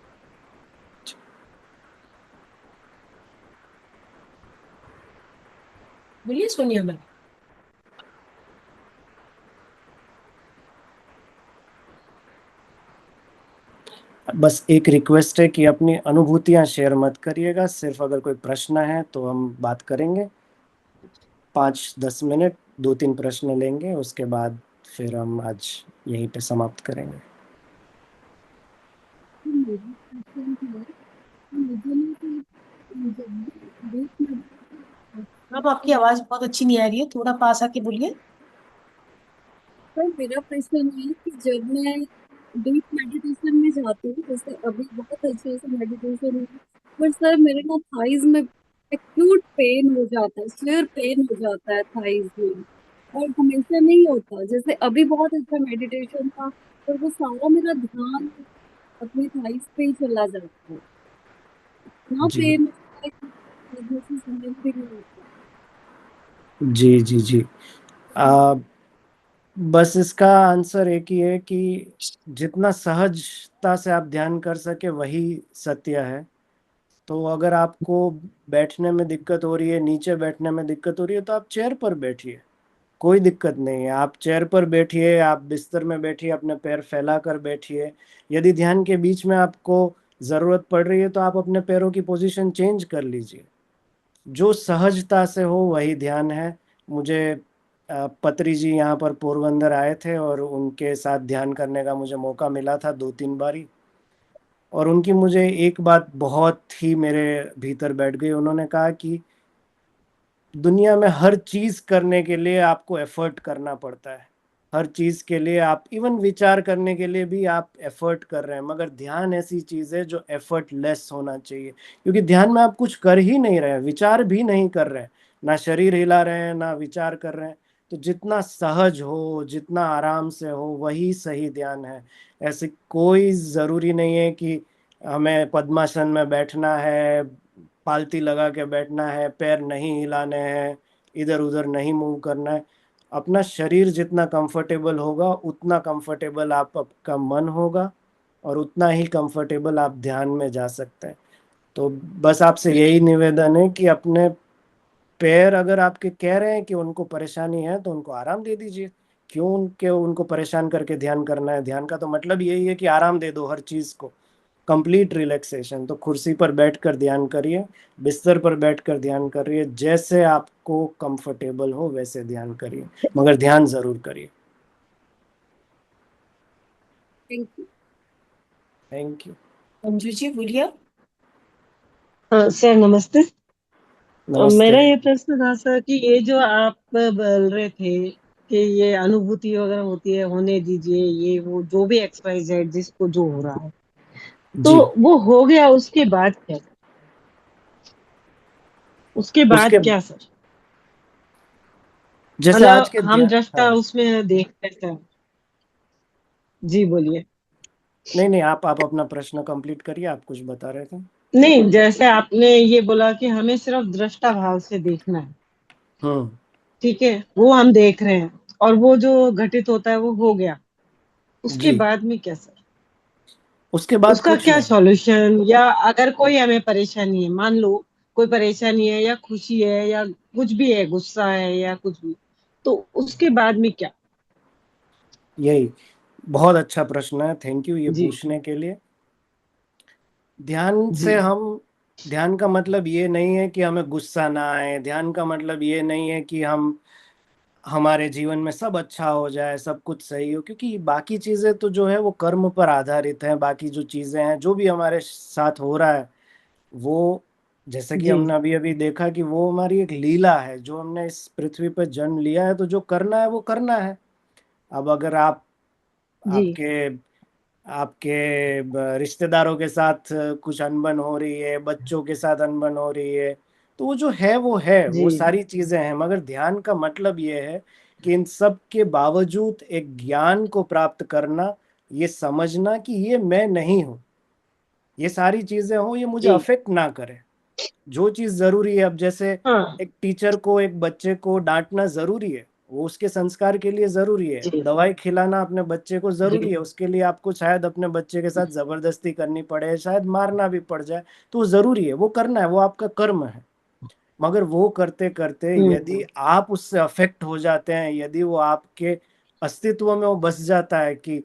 बोलिए सोनिया मैम। बस एक रिक्वेस्ट है कि अपनी अनुभूतियां शेयर मत करिएगा, सिर्फ अगर कोई प्रश्न है तो हम बात करेंगे 5-10 मिनट, 2-3 प्रश्न लेंगे, उसके बाद फिर हम आज यहीं पे समाप्त करेंगे। अब आपकी आवाज बहुत अच्छी नहीं आ रही है, थोड़ा पास आके बोलिए। सर मेरा प्रश्न ये है कि जब मैं डीप मेडिटेशन में जाती हूँ, जैसे अभी बहुत अच्छे से मेडिटेशन है, पर सर मेरे ना थाइज में एक्यूट पेन हो जाता है, सिवियर पेन हो जाता है थाइज में। और हमेशा नहीं होता, जैसे अभी बहुत अच्छा मेडिटेशन था, पर वो सारा मेरा ध्यान अपनी थाइज पे ही चला जाता है। इतना जी पेन होता है कि मुझे से समझ भी नहीं आता। जी जी जी। आ, बस इसका आंसर एक ही है कि जितना सहजता से आप ध्यान कर सके वही सत्य है। तो अगर आपको बैठने में दिक्कत हो रही है, नीचे बैठने में दिक्कत हो रही है, तो आप चेयर पर बैठिए, कोई दिक्कत नहीं है। आप चेयर पर बैठिए, आप बिस्तर में बैठिए, अपने पैर फैला कर बैठिए। यदि ध्यान के बीच में आपको ज़रूरत पड़ रही है तो आप अपने पैरों की पोजीशन चेंज कर लीजिए। जो सहजता से हो वही ध्यान है। मुझे पत्री जी यहाँ पर पोरबंदर आए थे और उनके साथ ध्यान करने का मुझे मौका मिला था 2-3 बारी, और उनकी मुझे एक बात बहुत ही मेरे भीतर बैठ गई। उन्होंने कहा कि दुनिया में हर चीज करने के लिए आपको एफर्ट करना पड़ता है, हर चीज के लिए आप इवन विचार करने के लिए भी आप एफर्ट कर रहे हैं, मगर ध्यान ऐसी चीज है जो एफर्ट लेस होना चाहिए, क्योंकि ध्यान में आप कुछ कर ही नहीं रहे हैं, विचार भी नहीं कर रहे हैं, ना शरीर हिला रहे हैं ना विचार कर रहे हैं। तो जितना सहज हो, जितना आराम से हो, वही सही ध्यान है। ऐसे कोई जरूरी नहीं है कि हमें पद्मासन में बैठना है, पालती लगा के बैठना है, पैर नहीं हिलाने हैं, इधर उधर नहीं मूव करना है। अपना शरीर जितना कंफर्टेबल होगा उतना कंफर्टेबल आपका मन होगा, और उतना ही कंफर्टेबल आप ध्यान में जा सकते हैं। तो बस आपसे यही निवेदन है कि अपने पैर अगर आपके कह रहे हैं कि उनको परेशानी है तो उनको आराम दे दीजिए। क्यों उनको परेशान करके ध्यान करना है? ध्यान का तो मतलब यही है कि आराम दे दो हर चीज को, कंप्लीट रिलैक्सेशन। तो कुर्सी पर बैठकर ध्यान करिए, बिस्तर पर बैठकर ध्यान करिए, जैसे आपको कंफर्टेबल हो वैसे ध्यान करिए, मगर ध्यान जरूर करिए। Thank you. Thank you. Anju ji बोलिए आप। हाँ सर, नमस्ते। नमस्ते। मेरा ये प्रश्न था सर कि ये जो आप बोल रहे थे कि ये अनुभूति वगैरह होती है, होने दीजिए, ये वो जो भी XYZ जिसको जो हो रहा है, तो जी। वो हो गया, उसके बाद क्या? उसके बाद उसके क्या सर? जैसे आज मतलब के हम ध्यान, दृष्टा हाँ। उसमें देखते हैं सर। जी बोलिए। नहीं नहीं, आप अपना प्रश्न कंप्लीट करिए, आप कुछ बता रहे थे। नहीं, जैसे आपने ये बोला कि हमें सिर्फ दृष्टा भाव से देखना है, हम्म। ठीक है, वो हम देख रहे हैं, और वो जो घटित होता है वो हो गया, उसके जी। बाद में क्या सर? उसके बाद उसका कुछ क्या नहीं। सॉल्यूशन, या अगर कोई हमें परेशानी है, मान लो कोई परेशानी है या खुशी है या कुछ भी है, गुस्सा है या कुछ भी, तो उसके बाद में क्या? यही बहुत अच्छा प्रश्न है, थैंक यू ये जी। पूछने के लिए। ध्यान जी। से हम, ध्यान का मतलब ये नहीं है कि हमें गुस्सा ना आए, ध्यान का मतलब ये नहीं है कि हम, हमारे जीवन में सब अच्छा हो जाए, सब कुछ सही हो, क्योंकि बाकी चीजें तो जो है वो कर्म पर आधारित हैं। बाकी जो चीजें हैं, जो भी हमारे साथ हो रहा है, वो जैसे कि जी। हमने अभी अभी देखा कि वो हमारी एक लीला है। जो हमने इस पृथ्वी पर जन्म लिया है, तो जो करना है वो करना है। अब अगर आप, जी। आपके आपके रिश्तेदारों के साथ कुछ अनबन हो रही है, बच्चों के साथ अनबन हो रही है, तो वो जो है वो है, जी। वो सारी चीजें हैं। मगर ध्यान का मतलब ये है कि इन सब के बावजूद एक ज्ञान को प्राप्त करना, ये समझना कि ये मैं नहीं हूँ, ये सारी चीजें हो, ये मुझे जी। अफेक्ट ना करे। जो चीज जरूरी है, अब जैसे हाँ। एक टीचर को एक बच्चे को डांटना जरूरी है, वो उसके संस्कार के लिए जरूरी है। जी। दवाई खिलाना अपने बच्चे को जरूरी जी। है, उसके लिए आपको शायद अपने बच्चे के साथ जबरदस्ती करनी पड़े, शायद मारना भी पड़ जाए, तो वो जरूरी है, वो करना है, वो आपका कर्म है। मगर वो करते करते हम्म। यदि आप उससे अफेक्ट हो जाते हैं, यदि वो आपके अस्तित्व में वो बस जाता है कि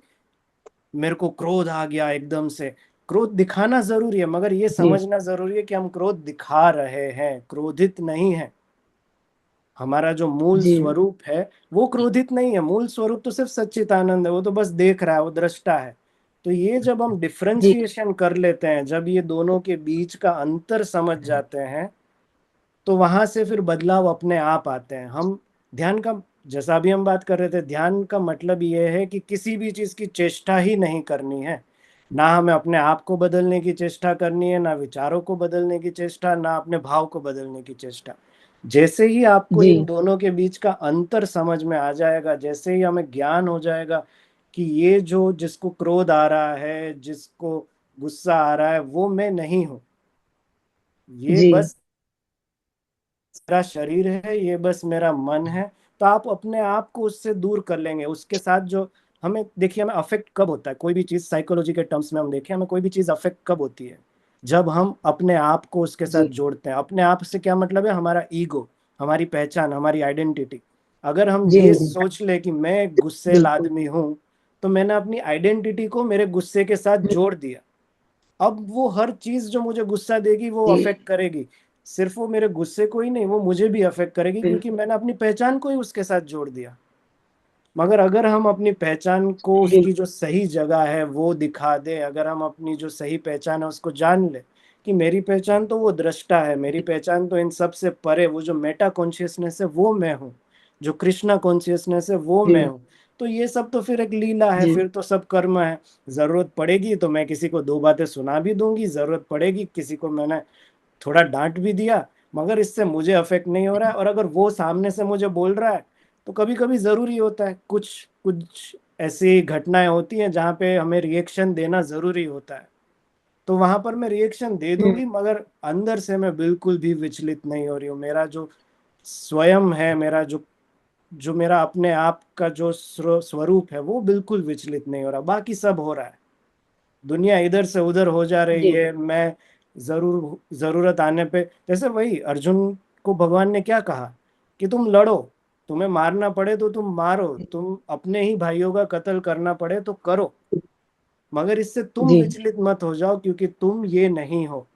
मेरे को क्रोध आ गया एकदम से, क्रोध दिखाना जरूरी है, मगर ये जी। समझना जरूरी है कि हम क्रोध दिखा रहे हैं, क्रोधित नहीं है। हमारा जो मूल जी। स्वरूप है वो क्रोधित नहीं है, मूल स्वरूप तो सिर्फ सच्चिदानंद है, वो तो बस देख रहा है, वो दृष्टा है। तो ये जब हम जी। डिफरेंशिएशन कर लेते हैं, जब ये दोनों के बीच का अंतर समझ जाते हैं, तो वहां से फिर बदलाव अपने आप आते हैं। हम ध्यान का, जैसा अभी हम बात कर रहे थे, ध्यान का मतलब ये है कि किसी भी चीज की चेष्टा ही नहीं करनी है। ना हमें अपने आप को बदलने की चेष्टा करनी है, ना विचारों को बदलने की चेष्टा, ना अपने भाव को बदलने की चेष्टा। जैसे ही आपको जी। इन दोनों के बीच का अंतर समझ में आ जाएगा, जैसे ही हमें ज्ञान हो जाएगा कि ये जो, जिसको क्रोध आ रहा है, जिसको गुस्सा आ रहा है, वो मैं नहीं हूं, ये जी। बस मेरा शरीर है, ये बस मेरा मन है। तो आप अपने आप को उससे दूर कर लेंगे। उसके साथ जो, हमें देखिए, हमें अफेक्ट कब होता है, कोई भी चीज साइकोलॉजी के टर्म्स में हम देखें, हमें कोई भी चीज अफेक्ट कब होती है, जब हम अपने आप को उसके साथ जी। जोड़ते हैं। अपने आप से क्या मतलब है, हमारा ईगो, हमारी पहचान, हमारी आइडेंटिटी। अगर हम जी। ये जी। सोच ले कि मैं एक गुस्सैल बिल्कुल। आदमी हूं, तो मैंने अपनी आइडेंटिटी को मेरे गुस्से के साथ जोड़ दिया। अब वो हर चीज जो मुझे गुस्सा देगी वो जी। अफेक्ट करेगी। सिर्फ वो मेरे गुस्से को ही नहीं, वो मुझे भी अफेक्ट करेगी, क्योंकि बिल्कुल। मैंने अपनी पहचान को ही उसके साथ जोड़ दिया। मगर अगर हम अपनी पहचान को, उसकी जो बिल्कुल। सही जगह है वो दिखा दे, अगर हम अपनी जो सही पहचान है उसको जान ले कि मेरी पहचान तो वो दृष्टा है, मेरी पहचान तो इन सब से परे, वो जो मेटा कॉन्शियसनेस है वो मैं हूँ, जो कृष्णा कॉन्शियसनेस है वो मैं जी। हूँ। तो ये सब तो फिर एक लीला है, जी। फिर तो सब कर्म है। जरूरत पड़ेगी तो मैं किसी को दो बातें सुना भी दूंगी, जरूरत पड़ेगी किसी को मैंने थोड़ा डांट भी दिया, मगर इससे मुझे अफेक्ट नहीं हो रहा है। और अगर वो सामने से मुझे बोल रहा है, तो कभी कभी जरूरी होता है, कुछ कुछ ऐसी घटनाएं होती हैं जहाँ पे हमें रिएक्शन देना जरूरी होता है, तो वहां पर मैं रिएक्शन दे हम्म। दूंगी, मगर अंदर से मैं बिल्कुल भी विचलित नहीं हो रही हूँ। मेरा जो स्वयं है, मेरा जो, जो मेरा अपने आप का जो स्वरूप है, वो बिल्कुल विचलित नहीं हो रहा, बाकी सब हो रहा है। दुनिया इधर से उधर हो जा रही जी। है, मैं जरूर, जरूरत आने पे, जैसे वही अर्जुन को भगवान ने क्या कहा कि तुम लड़ो, तुम्हें मारना पड़े तो तुम मारो, तुम अपने ही भाइयों का कत्ल करना पड़े तो करो, मगर इससे तुम जी। विचलित मत हो जाओ, क्योंकि तुम ये नहीं हो,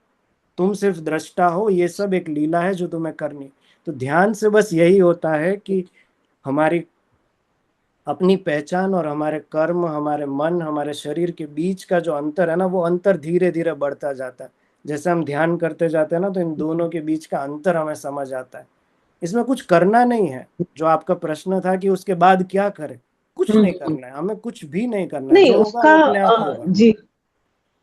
तुम सिर्फ दृष्टा हो, ये सब एक लीला है जो तुम्हें करनी। तो ध्यान से बस यही होता है कि हमारी अपनी पहचान और हमारे कर्म, हमारे मन, हमारे शरीर के बीच का जो अंतर है ना, वो अंतर धीरे धीरे बढ़ता जाता है। जैसे हम ध्यान करते जाते हैं ना, तो इन दोनों के बीच का अंतर हमें समझ आता है। इसमें कुछ करना नहीं है। जो आपका प्रश्न था कि उसके बाद क्या करें, कुछ नहीं हम्म। करना है, हमें कुछ भी नहीं करना है, नहीं जो होगा उसका वो अपने आप होगा। जी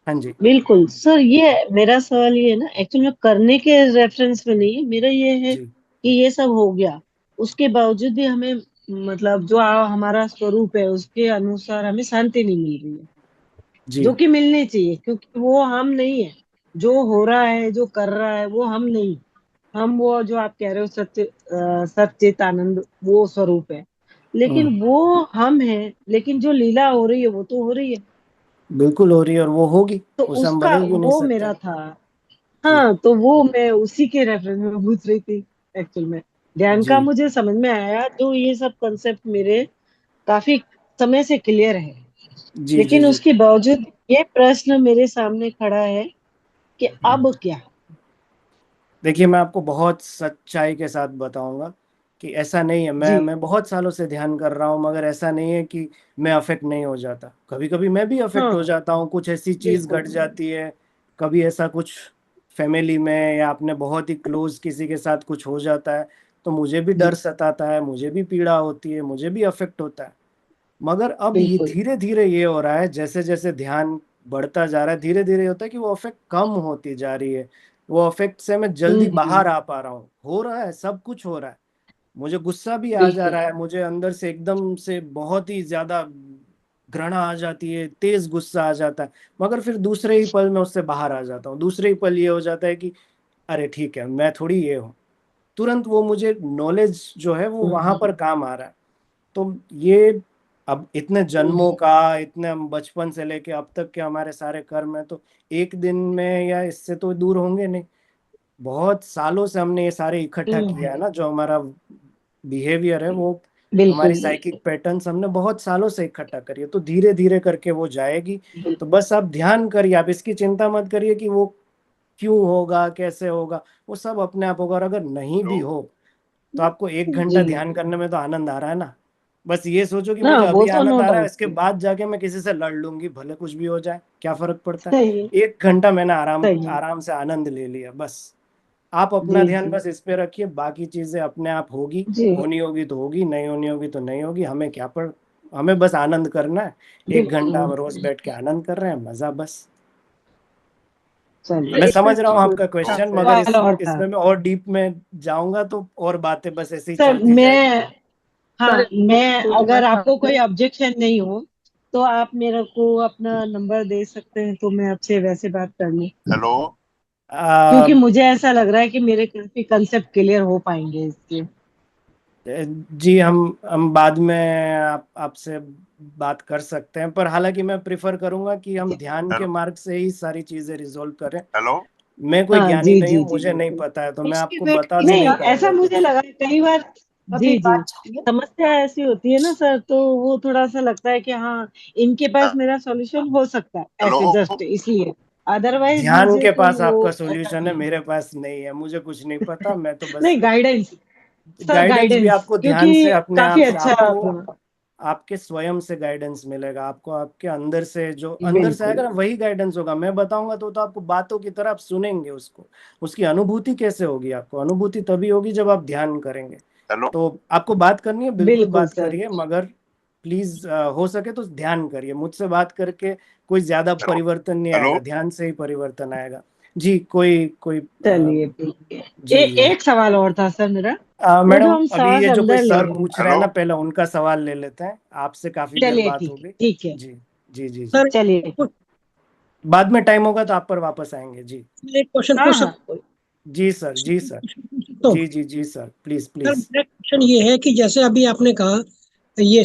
हाँ जी। बिल्कुल सर, ये मेरा सवाल ये है ना, एक्चुअली में करने के रेफरेंस में नहीं है, मेरा ये है जी कि ये सब हो गया, उसके बावजूद भी हमें मतलब जो हमारा स्वरूप है उसके अनुसार हमें शांति नहीं मिल रही है, जी जो कि मिलनी चाहिए, क्योंकि वो हम नहीं है। जो हो रहा है, जो कर रहा है, वो हम नहीं। हम वो जो आप कह रहे हो सच्चित आनंद वो स्वरूप है, हम्म, लेकिन वो हम है, लेकिन जो लीला हो रही है वो तो हो रही है। बिल्कुल हो रही है और वो होगी, तो उसे हम उसका बदल भी नहीं वो सकते। मेरा था। जी हाँ, तो वो मैं उसी के रेफरेंस में पूछ रही थी एक्चुअल में। ध्यान जी का मुझे समझ में आया, जो ये सब कंसेप्ट मेरे काफी समय से क्लियर है, जी जी लेकिन जी। उसके बावजूद ये प्रश्न मेरे सामने खड़ा है कि अब क्या। देखिए, मैं आपको बहुत सच्चाई के साथ बताऊंगा कि ऐसा नहीं है। मैं जी। मैं बहुत सालों से ध्यान कर रहा हूँ, मगर ऐसा नहीं है कि मैं अफेक्ट नहीं हो जाता। कभी कभी मैं भी अफेक्ट हो हाँ जाता हूँ, कुछ ऐसी चीज़ बिल्कुल। घट जाती है। कभी ऐसा कुछ फैमिली में या अपने बहुत ही क्लोज किसी के साथ कुछ हो जाता है, तो मुझे भी जी डर सताता है, मुझे भी पीड़ा होती है, मुझे भी अफेक्ट होता है। मगर अब ये बिल्कुल। धीरे धीरे ये हो रहा है, जैसे जैसे ध्यान बढ़ता जा रहा है, धीरे धीरे होता है कि वो अफेक्ट कम होती जा रही है। वो अफेक्ट से मैं जल्दी हम्म। बाहर आ पा रहा हूँ, हो रहा है, सब कुछ हो रहा है। मुझे गुस्सा भी आ जा बिल्कुल। रहा है, मुझे अंदर से एकदम से बहुत ही ज्यादा घृणा आ जाती है, तेज गुस्सा आ जाता है। मगर फिर दूसरे ही पल में उससे बाहर आ जाता हूँ। दूसरे ही पल ये हो जाता है कि अरे ठीक है, मैं थोड़ी ये हूँ। तुरंत वो मुझे नॉलेज जो है वो वहां हम्म। पर काम आ रहा है। तो ये अब इतने जन्मों हम्म। का, इतने हम बचपन से लेके अब तक के हमारे सारे कर्म है, तो एक दिन में या इससे तो दूर होंगे नहीं। बहुत सालों से हमने ये सारे इकट्ठा किया है ना, जो हमारा बिहेवियर है वो, हमारी बिल्कुल। साइकिक पैटर्न्स हमने बहुत सालों से इकट्ठा करी है, तो धीरे धीरे करके वो जाएगी। तो बिल्कुल। बस आप ध्यान करिए, आप इसकी चिंता मत करिए कि वो क्यों होगा, कैसे होगा। वो सब अपने आप होगा। और अगर नहीं भी हो, तो आपको 1 घंटा जी ध्यान करने में तो आनंद आ रहा है ना। बस ये सोचो कि ना, मुझे वो अभी तो आनंद नो आ रहा है, इसके डाउट। बाद जाके मैं किसी से लड़ लूंगी, भले कुछ भी हो जाए, क्या फर्क पड़ता है। सही है। 1 घंटा मैंने आराम सही है। आराम से आनंद ले लिया बस। आप अपना जी ध्यान जी बस इस पे रखिए, बाकी चीजें अपने आप होगी। जी। होनी होगी तो होगी, नहीं होनी होगी तो नहीं होगी, हमें क्या पड़। हमें बस आनंद करना है। 1 घंटा हम बिल्कुल। रोज बैठ के आनंद कर रहे हैं, मजा बस। चलिए। मैं एक समझ रहा हूँ मिनट आपका क्वेश्चन, मगर सवाल और था इसमें मैं और डीप में जाऊंगा तो और बातें बस ऐसे ही सर, चलती जाएगी। मैं, हाँ, सर मैं तो मैं अगर आपको कोई ऑब्जेक्शन नहीं हो तो आप मेरे को अपना नंबर दे सकते हैं, तो मैं आपसे वैसे बात कर लूं, हेलो। आ, क्योंकि मुझे ऐसा लग रहा है कि मेरे काफी कंसेप्ट क्लियर हो पाएंगे इसके। जी, हम बाद में आपसे बात कर सकते हैं, पर हालांकि मैं प्रिफर करूंगा कि हम ध्यान के हेलो। मार्ग से ही सारी चीजें रिजॉल्व करें। हेलो। मैं कोई हाँ ज्ञानी जी नहीं जी हूँ, जी मुझे नहीं बिल्कुल। पता है, तो मैं इसकी आपको वेट बता भी कीजिए, नहीं, नहीं ऐसा पाऊंगा मुझे कुछ। लगा कई बार। अभी जी जी। बात चाहिए। समस्या ऐसी होती है ना सर, तो वो थोड़ा सा लगता है कि हाँ, इनके पास मेरा सॉल्यूशन हो सकता है, हेलो। ऐसे जस्ट इसलिए। अदरवाइज ध्यान मुझे के कोई पास वो आपका ऐसा सॉल्यूशन है, नहीं मेरे पास नहीं है, मुझे कुछ नहीं पता, मैं तो बस। नहीं, गाइडेंस। सर गाइडेंस भी गाइडेंस, आपको ध्यान से, क्योंकि अपने आप काफी से अच्छा आपको, होगा। आपके स्वयं से गाइडेंस मिलेगा आपको। आपके अंदर से, जो अंदर से बिल्कुल। आएगा ना, वही गाइडेंस होगा। मैं बताऊंगा तो आपको बातों की तरह आप सुनेंगे उसको। उसकी अनुभूति कैसे होगी? आपको अनुभूति तभी होगी जब आप ध्यान करेंगे। हेलो। तो आपको बात करनी है, बिल्कुल बिल्कुल बात सर। करिए, मगर प्लीज हो सके तो ध्यान करिए। मुझसे बात करके कोई ज्यादा हेलो। परिवर्तन नहीं हेलो। आएगा, ध्यान से ही परिवर्तन आएगा। जी, कोई कोई चलिए ठीक है। जी जी। एक सवाल और था सर मेरा। वो जो मैडम, हम अभी सांस ये जो कोई अंदर ले सर रहे हैं। पूछ रहे हैं हेलो। ना, पहले उनका सवाल ले लेते हैं। आपसे काफी देर चलिए बात हो ठीक है, गई। ठीक है। जी जी जी जी। सर चलिए। कुछ बाद में टाइम होगा तो आप पर वापस आएंगे जी। एक क्वेश्चन हाँ पूछ हाँ। सकता हूँ? जी सर, जी सर। सकता हूँ? जी जी जी सर, प्लीज सर प्लीज। मेरा क्वेश्चन ये है कि जैसे अभी आपने कहा ये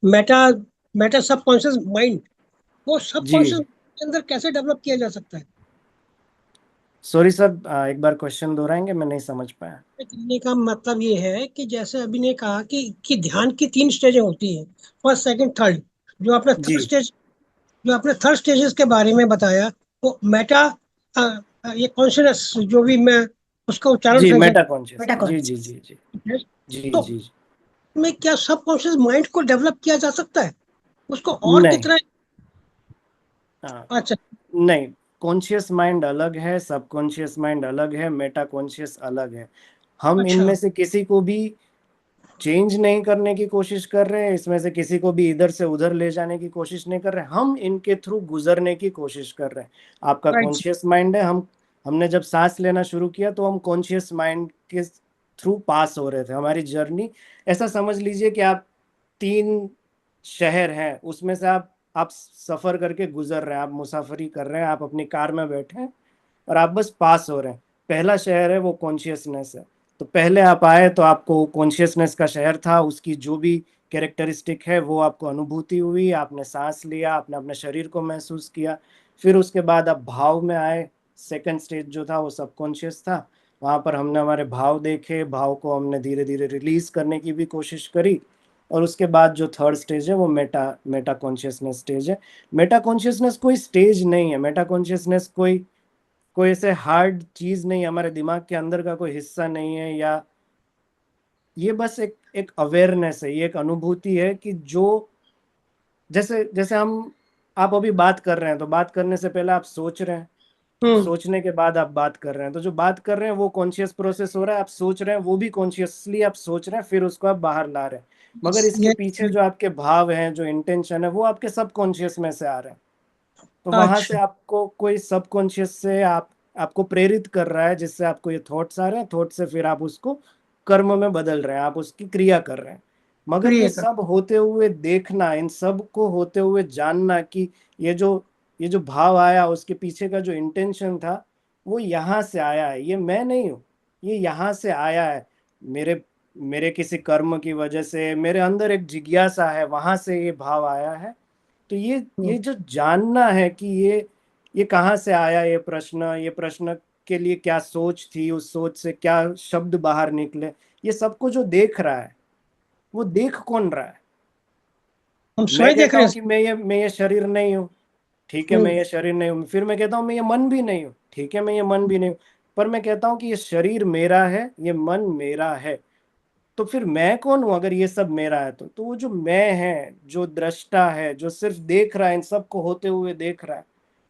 मेटा मेटा सबकॉन्शियस माइंड, वो जी, सबकॉन्शियस के अंदर कैसे डेवलप किया जा सकता है? सॉरी सर, एक बार क्वेश्चन दोहराएंगे, मैं नहीं समझ पाया। कहने का मतलब ये है कि जैसे अभी ने कहा कि ध्यान की 3 स्टेजें होती हैं, फर्स्ट सेकंड थर्ड। जो आपने जी थर्ड स्टेज जो आपने थर्ड स्टेजेस के बारे में बताया, वो मेटा ये कॉन्शियस जो भी मैं उसका उच्चारण जी, सही से मेटा कॉन्शियस, बेटा जी कौन जी सी? जी जी। है। जी तो जी में क्या सबकॉन्शियस माइंड को डेवलप किया जा सकता है, उसको और नहीं। कितना? हाँ, अच्छा। नहीं, कॉन्शियस माइंड अलग है, सबकॉन्शियस माइंड अलग है, मेटा कॉन्शियस अलग है। हम अच्छा। इनमें से किसी को भी चेंज नहीं करने की कोशिश कर रहे हैं, इसमें से किसी को भी इधर से उधर ले जाने की कोशिश नहीं कर रहे हैं, हम इनके थ्रू गुजरने की कोशिश कर रहे हैं। आपका राइट। कॉन्शियस माइंड है, हमने जब सांस लेना शुरू किया तो हम कॉन्शियस माइंड के थ्रू पास हो रहे थे, हमारी जर्नी। ऐसा समझ लीजिए कि आप 3 शहर हैं, उसमें से आप सफर करके गुजर रहे हैं, आप मुसाफरी कर रहे हैं, आप अपनी कार में बैठे हैं और आप बस पास हो रहे हैं। पहला शहर है वो कॉन्शियसनेस है। तो पहले आप आए तो आपको कॉन्शियसनेस का शहर था, उसकी जो भी कैरेक्टरिस्टिक है वो आपको अनुभूति हुई, आपने सांस लिया, आपने अपने शरीर को महसूस किया। फिर उसके बाद आप भाव में आए, सेकंड स्टेज जो था वो सबकॉन्शियस था। वहाँ पर हमने हमारे भाव देखे, भाव को हमने धीरे धीरे रिलीज करने की भी कोशिश करी। और उसके बाद जो थर्ड स्टेज है वो मेटा मेटा कॉन्शियसनेस स्टेज है। मेटा कॉन्शियसनेस कोई स्टेज नहीं है, मेटा कॉन्शियसनेस कोई कोई ऐसे हार्ड चीज नहीं है, हमारे दिमाग के अंदर का कोई हिस्सा नहीं है, या ये बस एक एक अवेयरनेस है, ये एक अनुभूति है कि जो जैसे जैसे हम आप अभी बात कर रहे हैं तो बात करने से पहले आप सोच रहे हैं, हम्म। सोचने के बाद आप बात कर रहे हैं, तो जो बात कर रहे हैं वो कॉन्शियस प्रोसेस हो रहा है, आप सोच रहे हैं वो भी कॉन्शियसली आप सोच रहे हैं, फिर उसको आप बाहर ला रहे हैं। मगर इसके ये पीछे जो आपके भाव हैं, जो इंटेंशन है, वो आपके सबकॉन्शियस में से आ रहे हैं। तो वहां से अच्छा। आपको कोई सबकॉन्शियस से आपको प्रेरित कर रहा है, जिससे आपको ये थॉट्स आ रहे हैं, थॉट से फिर आप उसको कर्म में बदल रहे हैं, आप उसकी क्रिया कर रहे हैं। मगर ये क्रिएटर। सब होते हुए देखना, इन सब को होते हुए जानना कि ये जो ये जो भाव आया उसके पीछे का जो इंटेंशन था वो यहाँ से आया है, ये मैं नहीं हूँ, ये यहाँ से आया है। मेरे मेरे किसी कर्म की वजह से मेरे अंदर एक जिज्ञासा है, वहां से ये भाव आया है। तो ये जो जानना है कि ये कहाँ से आया, ये प्रश्न के लिए क्या सोच थी, उस सोच से क्या शब्द बाहर निकले, ये सबको जो देख रहा है वो देख कौन रहा है? हम मैं स्वयं देख कहता रहे हूँ हैं। कि मैं ये शरीर नहीं हूँ, ठीक है, मैं हम्म। ये शरीर नहीं हूँ। फिर मैं कहता हूँ मैं ये मन भी नहीं हूँ, ठीक है, मैं ये मन भी नहीं हूँ। पर मैं कहता हूँ कि ये शरीर मेरा है, ये मन मेरा है। तो फिर मैं कौन हूं अगर ये सब मेरा है? तो वो जो मैं है, जो दृष्टा है, जो सिर्फ देख रहा है, इन सबको होते हुए देख रहा है,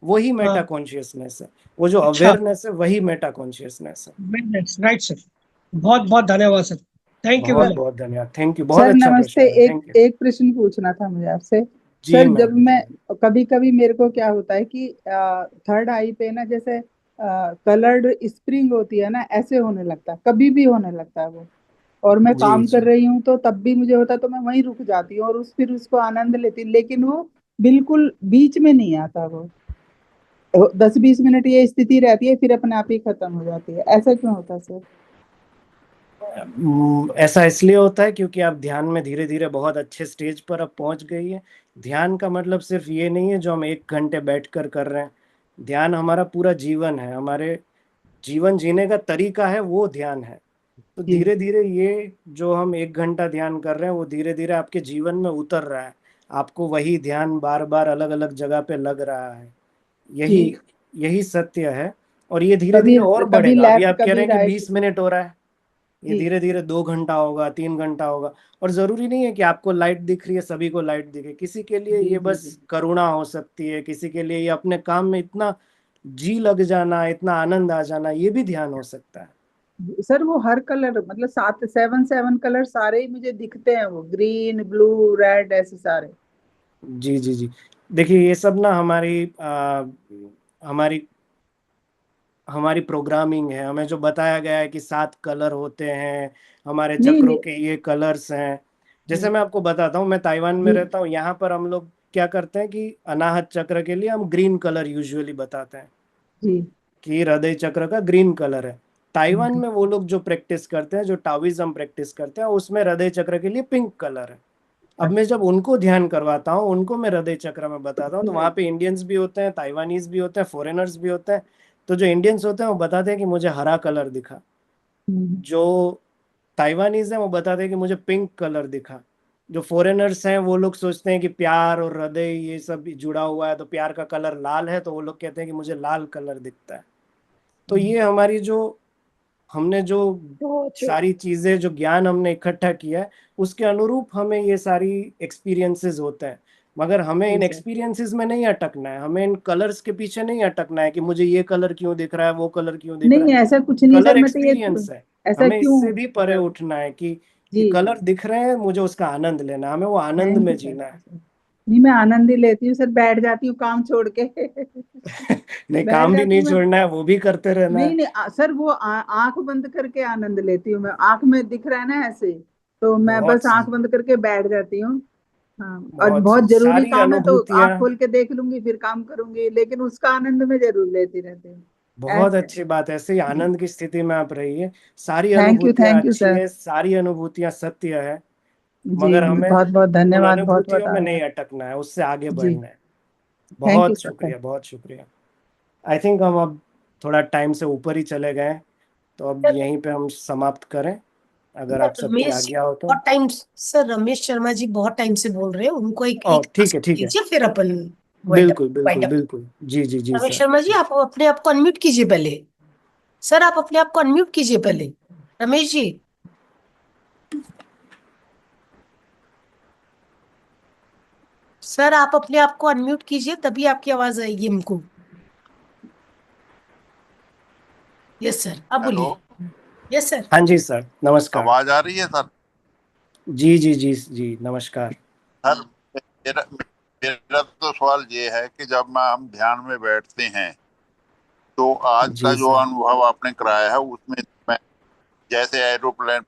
वही मेटा हाँ। कॉन्शियसनेस है। वो जो अच्छा। अवेयरनेस है वही मेटा कॉन्शियसनेस है। Right sir. बहुत बहुत धन्यवाद सर। थैंक यू बहुत वेरी सर बहुत धन्यवाद, थैंक यू, बहुत सर अच्छा नमस्ते। प्रश्न है, एक थैंक यू। एक प्रश्न पूछना था मुझे आपसे। जी सर जब मैम, मैं जी। कभी कभी मेरे को क्या होता है कि थर्ड आई पे ना जैसे कलर्ड स्प्रिंग होती है ना, ऐसे होने लगता है, कभी भी होने लगता है वो। और मैं जी काम कर जी। रही हूँ तो तब भी मुझे होता है, तो मैं वहीं रुक जाती हूँ और फिर उसको आनंद लेती हूँ, लेकिन वो बिल्कुल बीच में नहीं आता वो। 10-20 मिनट ये स्थिति रहती है, फिर अपने आप ही खत्म हो जाती है। ऐसा क्यों होता है सर? ऐसा इसलिए होता है क्योंकि आप ध्यान में धीरे धीरे बहुत अच्छे स्टेज पर अब पहुंच गई है। ध्यान का मतलब सिर्फ ये नहीं है जो हम 1 घंटे बैठकर कर रहे हैं। ध्यान हमारा पूरा जीवन है, हमारे जीवन जीने का तरीका है, वो ध्यान है। तो जी। धीरे धीरे ये जो हम 1 घंटा ध्यान कर रहे हैं वो धीरे धीरे आपके जीवन में उतर रहा है। आपको वही ध्यान बार बार अलग अलग जगह पे लग रहा है। यही जी। यही सत्य है। और ये धीरे कभी धीरे और कभी बढ़ेगा। अभी लेफ्ट आप कह रहे कभी हैं कि राइट। 20 मिनट हो रहा है, ये जी। धीरे धीरे 2 घंटा होगा, 3 घंटा होगा। और जरूरी नहीं है कि आपको लाइट दिख रही है सभी को लाइट दिखे, किसी के लिए जी ये जी बस जी। करुणा हो सकती है, किसी के लिए ये अपने काम में इतना जी लग जाना, इतना आनंद आ जाना, ये भी ध्यान हो सकता है। सर वो हर कलर मतलब 7 7 कलर सारे ही मुझे दिखते हैं, वो ग्रीन ब्लू रेड ऐसे सारे। जी जी जी। देखिए ये सब ना हमारी हमारी प्रोग्रामिंग है, हमें जो बताया गया है कि 7 कलर होते हैं, हमारे नहीं चक्रों नहीं। के ये कलर्स हैं। जैसे हम्म। मैं आपको बताता हूँ, मैं ताइवान में जी रहता हूँ, यहाँ पर हम लोग क्या करते हैं कि अनाहत चक्र के लिए हम ग्रीन कलर यूजुअली बताते हैं जी। कि हृदय चक्र का ग्रीन कलर है। ताइवान हम्म। में वो लोग जो प्रैक्टिस करते हैं, जो टाओइज्म प्रैक्टिस करते हैं, उसमें हृदय चक्र के लिए पिंक कलर है। अब मैं अच्छा। जब उनको ध्यान करवाता हूँ, उनको मैं हृदय चक्र में बताता हूँ, तो वहां पे इंडियंस भी होते हैं, ताइवानीज भी होते हैं, फॉरेनर्स भी होते हैं। तो जो इंडियंस होते हैं वो बताते हैं कि मुझे हरा कलर दिखा, हम्म। जो ताइवानीज हैं वो बताते हैं कि मुझे पिंक कलर दिखा। जो फॉरेनर्स हैं वो लोग सोचते हैं कि प्यार और हृदय ये सब जुड़ा हुआ है, तो प्यार का कलर लाल है, तो वो लोग कहते हैं कि मुझे लाल कलर दिखता है। तो ये हमारी जो हमने जो तो सारी चीजें, जो ज्ञान हमने इकट्ठा किया है, उसके अनुरूप हमें ये सारी एक्सपीरियंसेस होते हैं। मगर हमें इन जी सर। एक्सपीरियंसेस में नहीं अटकना है, हमें इन कलर्स के पीछे नहीं अटकना है कि मुझे ये कलर क्यों दिख रहा है, वो कलर क्यों दिख रहा नहीं है। ऐसा कुछ नहीं सर, कलर मैं तो ये एक्सपीरियंस है, ऐसा हमें क्यों इससे भी परे मतलब। उठना है कि जी कलर दिख रहे हैं, मुझे उसका आनंद लेना है, हमें वो आनंद थैंक में यू सर। जीना है। नहीं मैं आनंद ही लेती हूँ सर, बैठ जाती हूँ काम छोड़ के नहीं, बैठ काम भी जाती नहीं हूँ मैं। छोड़ना है, वो भी करते रहना नहीं है। नहीं सर वो आंख बंद करके आनंद लेती हूँ मैं, आंख में दिख रहा है ना ऐसे, तो मैं बहुत बस आंख सही, बंद करके बैठ जाती हूँ। हाँ, और बहुत बहुत सही, जरूरी सारी काम है तो अनुभूतियां। आंख खोल के देख लूंगी फिर काम करूंगी, लेकिन उसका आनंद मैं जरूर लेती रहती हूँ। बहुत ऐसे। अच्छी बात है, ऐसे ही जी आनंद की स्थिति में आप रहिए। सारी अनुभूतियां थैंक यू अच्छी सर। है, सारी अनुभूतियां सत्य है। जी मगर हमें बहुत बहुत उन धन्यवाद, बहुत बहुत अनुभूतियों में नहीं आभार। अटकना है, उससे आगे जी बढ़ना है। थैंक यू बहुत सर। शुक्रिया, बहुत शुक्रिया। आई थिंक हम अब थोड़ा टाइम से ऊपर ही चले गए हैं, तो अब सर यहीं पे हम समाप्त करें, अगर आप सर, सबकी रमेश आज्ञा हो तो। बहुत टाइम सर रमेश शर्मा जी बहुत टाइम से बोल रहे हैं, उनको एक ओ एक ठीक टास्क है, ठीक है। दीजिए फिर अपन बिल्कुल वाइंड बिल्कुल अप। बिल्कुल, जी जी जी रमेश सर। शर्मा जी, आप अपने आप को अनम्यूट कीजिए पहले। सर आप अपने आप को अनम्यूट कीजिए पहले, रमेश जी। सर आप अपने आप को अनम्यूट कीजिए, तभी आपकी आवाज आएगी हमको। यस सर, आप हेलो, बोलिए। Yes sir. हाँ जी सर, नमस्कार। आवाज आ रही है सर? जी जी जी जी, नमस्कार। सर मेरा मेरा तो सवाल ये है कि जब हम ध्यान में बैठते हैं तो आज का जी जो सर। अनुभव आपने कराया है उसमें मैं जैसे एरोप्लेन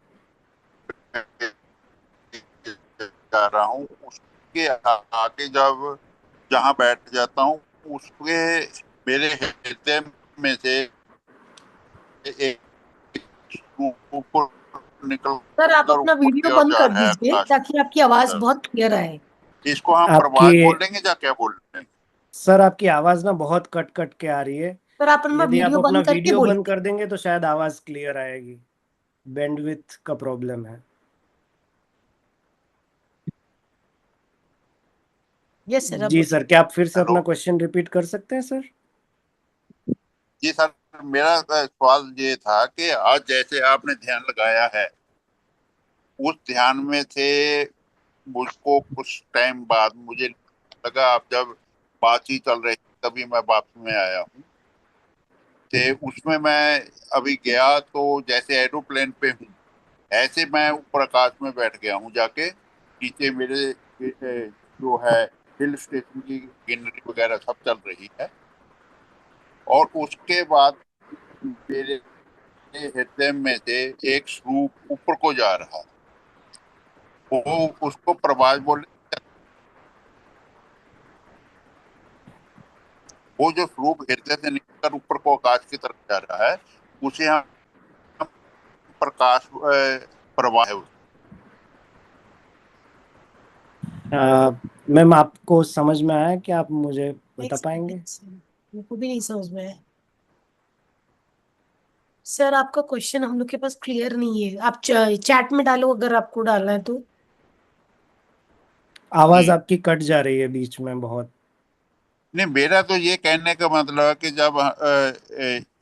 जा रहा हूँ उसके आगे जब जहाँ बैठ जाता हूँ उसके मेरे हृदय में से एक ऊपर निकल सर आप कर अपना ऊपर वीडियो की ओर बंद जा कर रहा है दीजिए आकाश ताकि आपकी की आवाज तरफ। बहुत क्लियर आए। इसको हम आपकी प्रवास बोलेंगे या क्या बोलेंगे? सर, आपकी आवाज ना बहुत कट कट के आ रही है। सर आप अपना यदि आप वीडियो अपना बंद करके वीडियो बंद बोलिए। कर देंगे तो शायद आवाज क्लियर आएगी। बैंडविड्थ का प्रॉब्लम है। यस सर, अब जी बोलिए। सर, क्या आप फिर से हेलो अपना क्वेश्चन रिपीट कर सकते हैं सर? जी सर, मेरा सवाल ये था कि आज जैसे आपने ध्यान लगाया है उस ध्यान में से मुझको कुछ टाइम बाद मुझे लगा, आप जब बातचीत चल रही तभी मैं वापस में आया हूँ, तो उसमें मैं अभी गया तो जैसे एरोप्लेन पे हूँ ऐसे मैं ऊपर आकाश में बैठ गया हूँ जाके। नीचे मेरे जो है हिल स्टेशन की ग्रीनरी वगैरह सब चल रही है, और उसके बाद मेरे हृदय में से एक स्वरूप ऊपर को जा रहा है। वो उसको प्रभास बोले। वो जो स्वरूप हृदय से निकलकर ऊपर को आकाश की तरफ जा रहा है उसे हम प्रकाश प्रवाह है। मैम, आपको समझ में आया कि आप मुझे एक बता सेकंड, पाएंगे? एक सेकंड, मेरे को भी नहीं समझ में आया। सर आपका क्वेश्चन हम लोग के पास क्लियर नहीं है, आप चैट में डालो अगर आपको डालना है तो। आवाज जी आपकी कट जा रही है बीच में बहुत। नहीं, मेरा तो ये कहने का मतलब है कि जब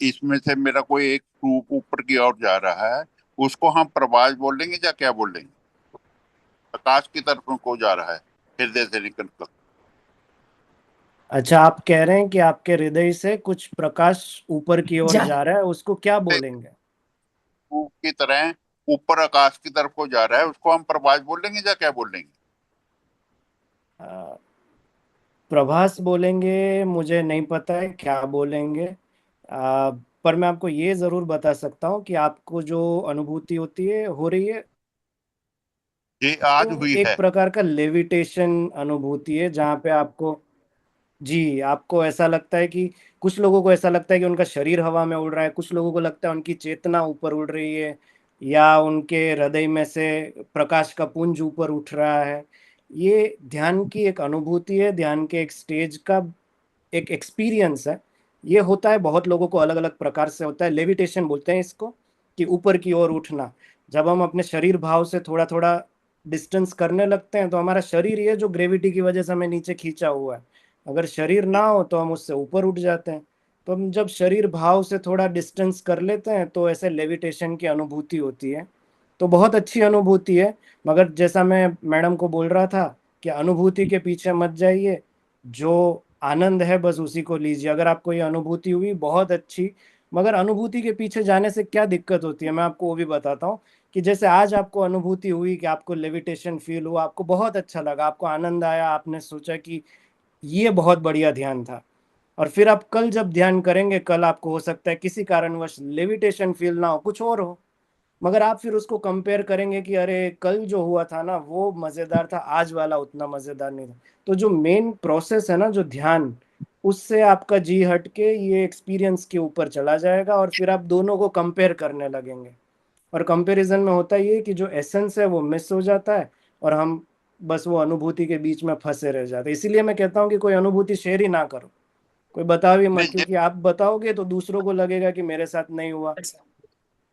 इसमें से मेरा कोई एक स्वरूप ऊपर की ओर जा रहा है उसको हम प्रभास बोलेंगे या क्या बोलेंगे? आकाश की तरफ को जा रहा है हृदय से निकल कर अच्छा, आप कह रहे हैं कि आपके हृदय से कुछ प्रकाश ऊपर की ओर जा जा रहा है, उसको क्या बोलेंगे? स्वरूप की तरह ऊपर आकाश की तरफ को जा रहा है, उसको हम प्रभास बोलेंगे या क्या बोलेंगे? अ, प्रभास बोलेंगे, मुझे नहीं पता है क्या बोलेंगे। पर मैं आपको ये जरूर बता सकता हूँ कि आपको जो अनुभूति होती है, हो रही है, ये आज वो हुई एक है। प्रकार का लेविटेशन अनुभूति है, जहाँ पे आपको, जी, आपको ऐसा लगता है कि कुछ लोगों को ऐसा लगता है कि उनका शरीर हवा में उड़ रहा है, कुछ लोगों को लगता है उनकी चेतना ऊपर उड़ रही है, या उनके हृदय में से प्रकाश का पुंज ऊपर उठ रहा है। ये ध्यान की एक अनुभूति है, ध्यान के एक स्टेज का एक एक्सपीरियंस है। ये होता है, बहुत लोगों को अलग अलग प्रकार से होता है। लेविटेशन बोलते हैं इसको, कि ऊपर की ओर उठना। जब हम अपने शरीर भाव से थोड़ा थोड़ा डिस्टेंस करने लगते हैं, तो हमारा शरीर, ये जो ग्रेविटी की वजह से हमें नीचे खींचा हुआ है, अगर शरीर ना हो तो हम उससे ऊपर उठ जाते हैं। तो हम जब शरीर भाव से थोड़ा डिस्टेंस कर लेते हैं तो ऐसे लेविटेशन की अनुभूति होती है। तो बहुत अच्छी अनुभूति है। मगर जैसा मैं मैडम को बोल रहा था कि अनुभूति के पीछे मत जाइए, जो आनंद है बस उसी को लीजिए। अगर आपको ये अनुभूति हुई बहुत अच्छी, मगर अनुभूति के पीछे जाने से क्या दिक्कत होती है मैं आपको वो भी बताता हूँ। कि जैसे आज आपको अनुभूति हुई कि आपको लेविटेशन फील हुआ, आपको बहुत अच्छा लगा, आपको आनंद आया, आपने सोचा कि ये बहुत बढ़िया ध्यान था। और फिर आप कल जब ध्यान करेंगे, कल आपको हो सकता है किसी कारणवश लेविटेशन फील ना हो, कुछ और हो, मगर आप फिर उसको कंपेयर करेंगे कि अरे कल जो हुआ था ना वो मजेदार था, आज वाला उतना मजेदार नहीं था। तो जो मेन प्रोसेस है ना, जो ध्यान, उससे आपका जी हट के ये एक्सपीरियंस के ऊपर चला जाएगा और फिर आप दोनों को कंपेयर करने लगेंगे। और कंपैरिजन में होता ये है कि जो एसेंस है वो मिस हो जाता है और हम बस वो अनुभूति के बीच में फंसे रह जाते हैं। इसीलिए मैं कहता हूँ कि कोई अनुभूति शेयर ही ना करो, कोई बताओ ही मत, नहीं क्योंकि आप बताओगे तो दूसरों को लगेगा कि मेरे साथ नहीं हुआ।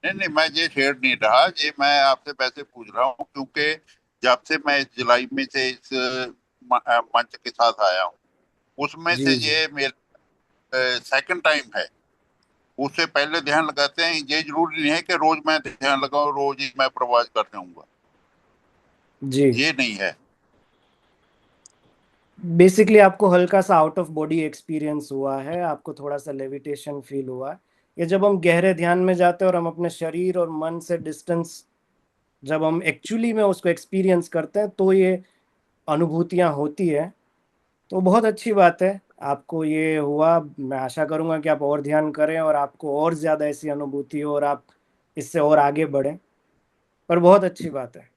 नहीं नहीं, मैं ये शेयर नहीं रहा, ये मैं आपसे वैसे पूछ रहा हूँ क्योंकि जब से मैं इस जुलाई में से इस मंच के साथ आया हूँ, उसमें जी से जी ये मेरा सेकंड टाइम है। उससे पहले ध्यान लगाते हैं, ये जरूरी नहीं है कि रोज मैं ध्यान लगाऊं, रोज ही मैं प्रवास कर जाऊंगा, जी। ये नहीं है। बेसिकली आपको हल्का सा आउट ऑफ बॉडी एक्सपीरियंस हुआ है, आपको थोड़ा सा लेविटेशन फील हुआ है। ये जब हम गहरे ध्यान में जाते हैं और हम अपने शरीर और मन से डिस्टेंस, जब हम एक्चुअली में उसको एक्सपीरियंस करते हैं तो ये अनुभूतियां होती है। तो बहुत अच्छी बात है आपको ये हुआ। मैं आशा करूंगा कि आप और ध्यान करें और आपको और ज़्यादा ऐसी अनुभूति हो और आप इससे और आगे बढ़ें। पर बहुत अच्छी बात है,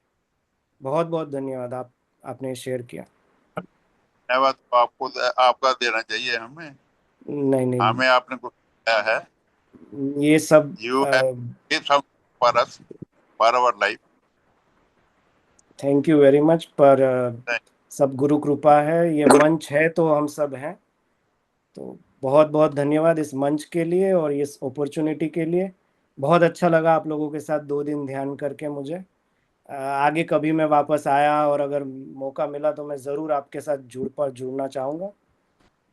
बहुत बहुत धन्यवाद, आपने शेयर किया। धन्यवाद तो आपको, आपका देना चाहिए हमें, नहीं नहीं, हमें आपने कुछ दिया है। ये सब you have give some for us for our life. Thank you very much. पर सब गुरु कृपा है, ये मंच है तो हम सब हैं। तो बहुत बहुत धन्यवाद इस मंच के लिए और इस अपॉर्चुनिटी के लिए। बहुत अच्छा लगा आप लोगों के साथ 2 दिन ध्यान करके मुझे। आगे कभी मैं वापस आया और अगर मौका मिला तो मैं ज़रूर आपके साथ जुड़ना चाहूँगा।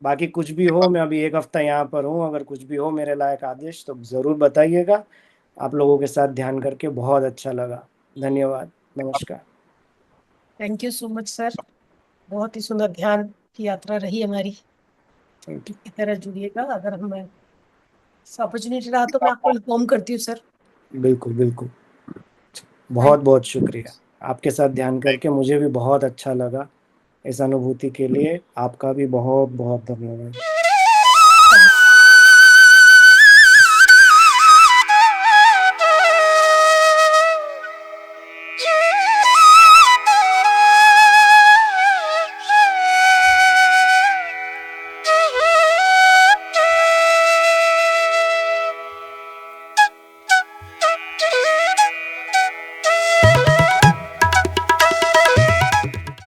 बाकी कुछ भी हो, मैं अभी 1 हफ्ता यहाँ पर हूँ, अगर कुछ भी हो मेरे लायक आदेश तो ज़रूर बताइएगा। आप लोगों के साथ ध्यान करके बहुत अच्छा लगा। धन्यवाद, नमस्कार। Thank you so much sir, बहुत ही सुंदर ध्यान की यात्रा रही हमारी। Thank you. इसी तरह जुड़िएगा, अगर हमें अपॉर्चुनिटी रहा तो मैं आपको इन्फॉर्म करती हूँ सर। बिल्कुल बिल्कुल, बहुत थैंक बहुत शुक्रिया। आपके साथ ध्यान करके मुझे भी बहुत अच्छा लगा। इस अनुभूति के लिए आपका भी बहुत बहुत धन्यवाद।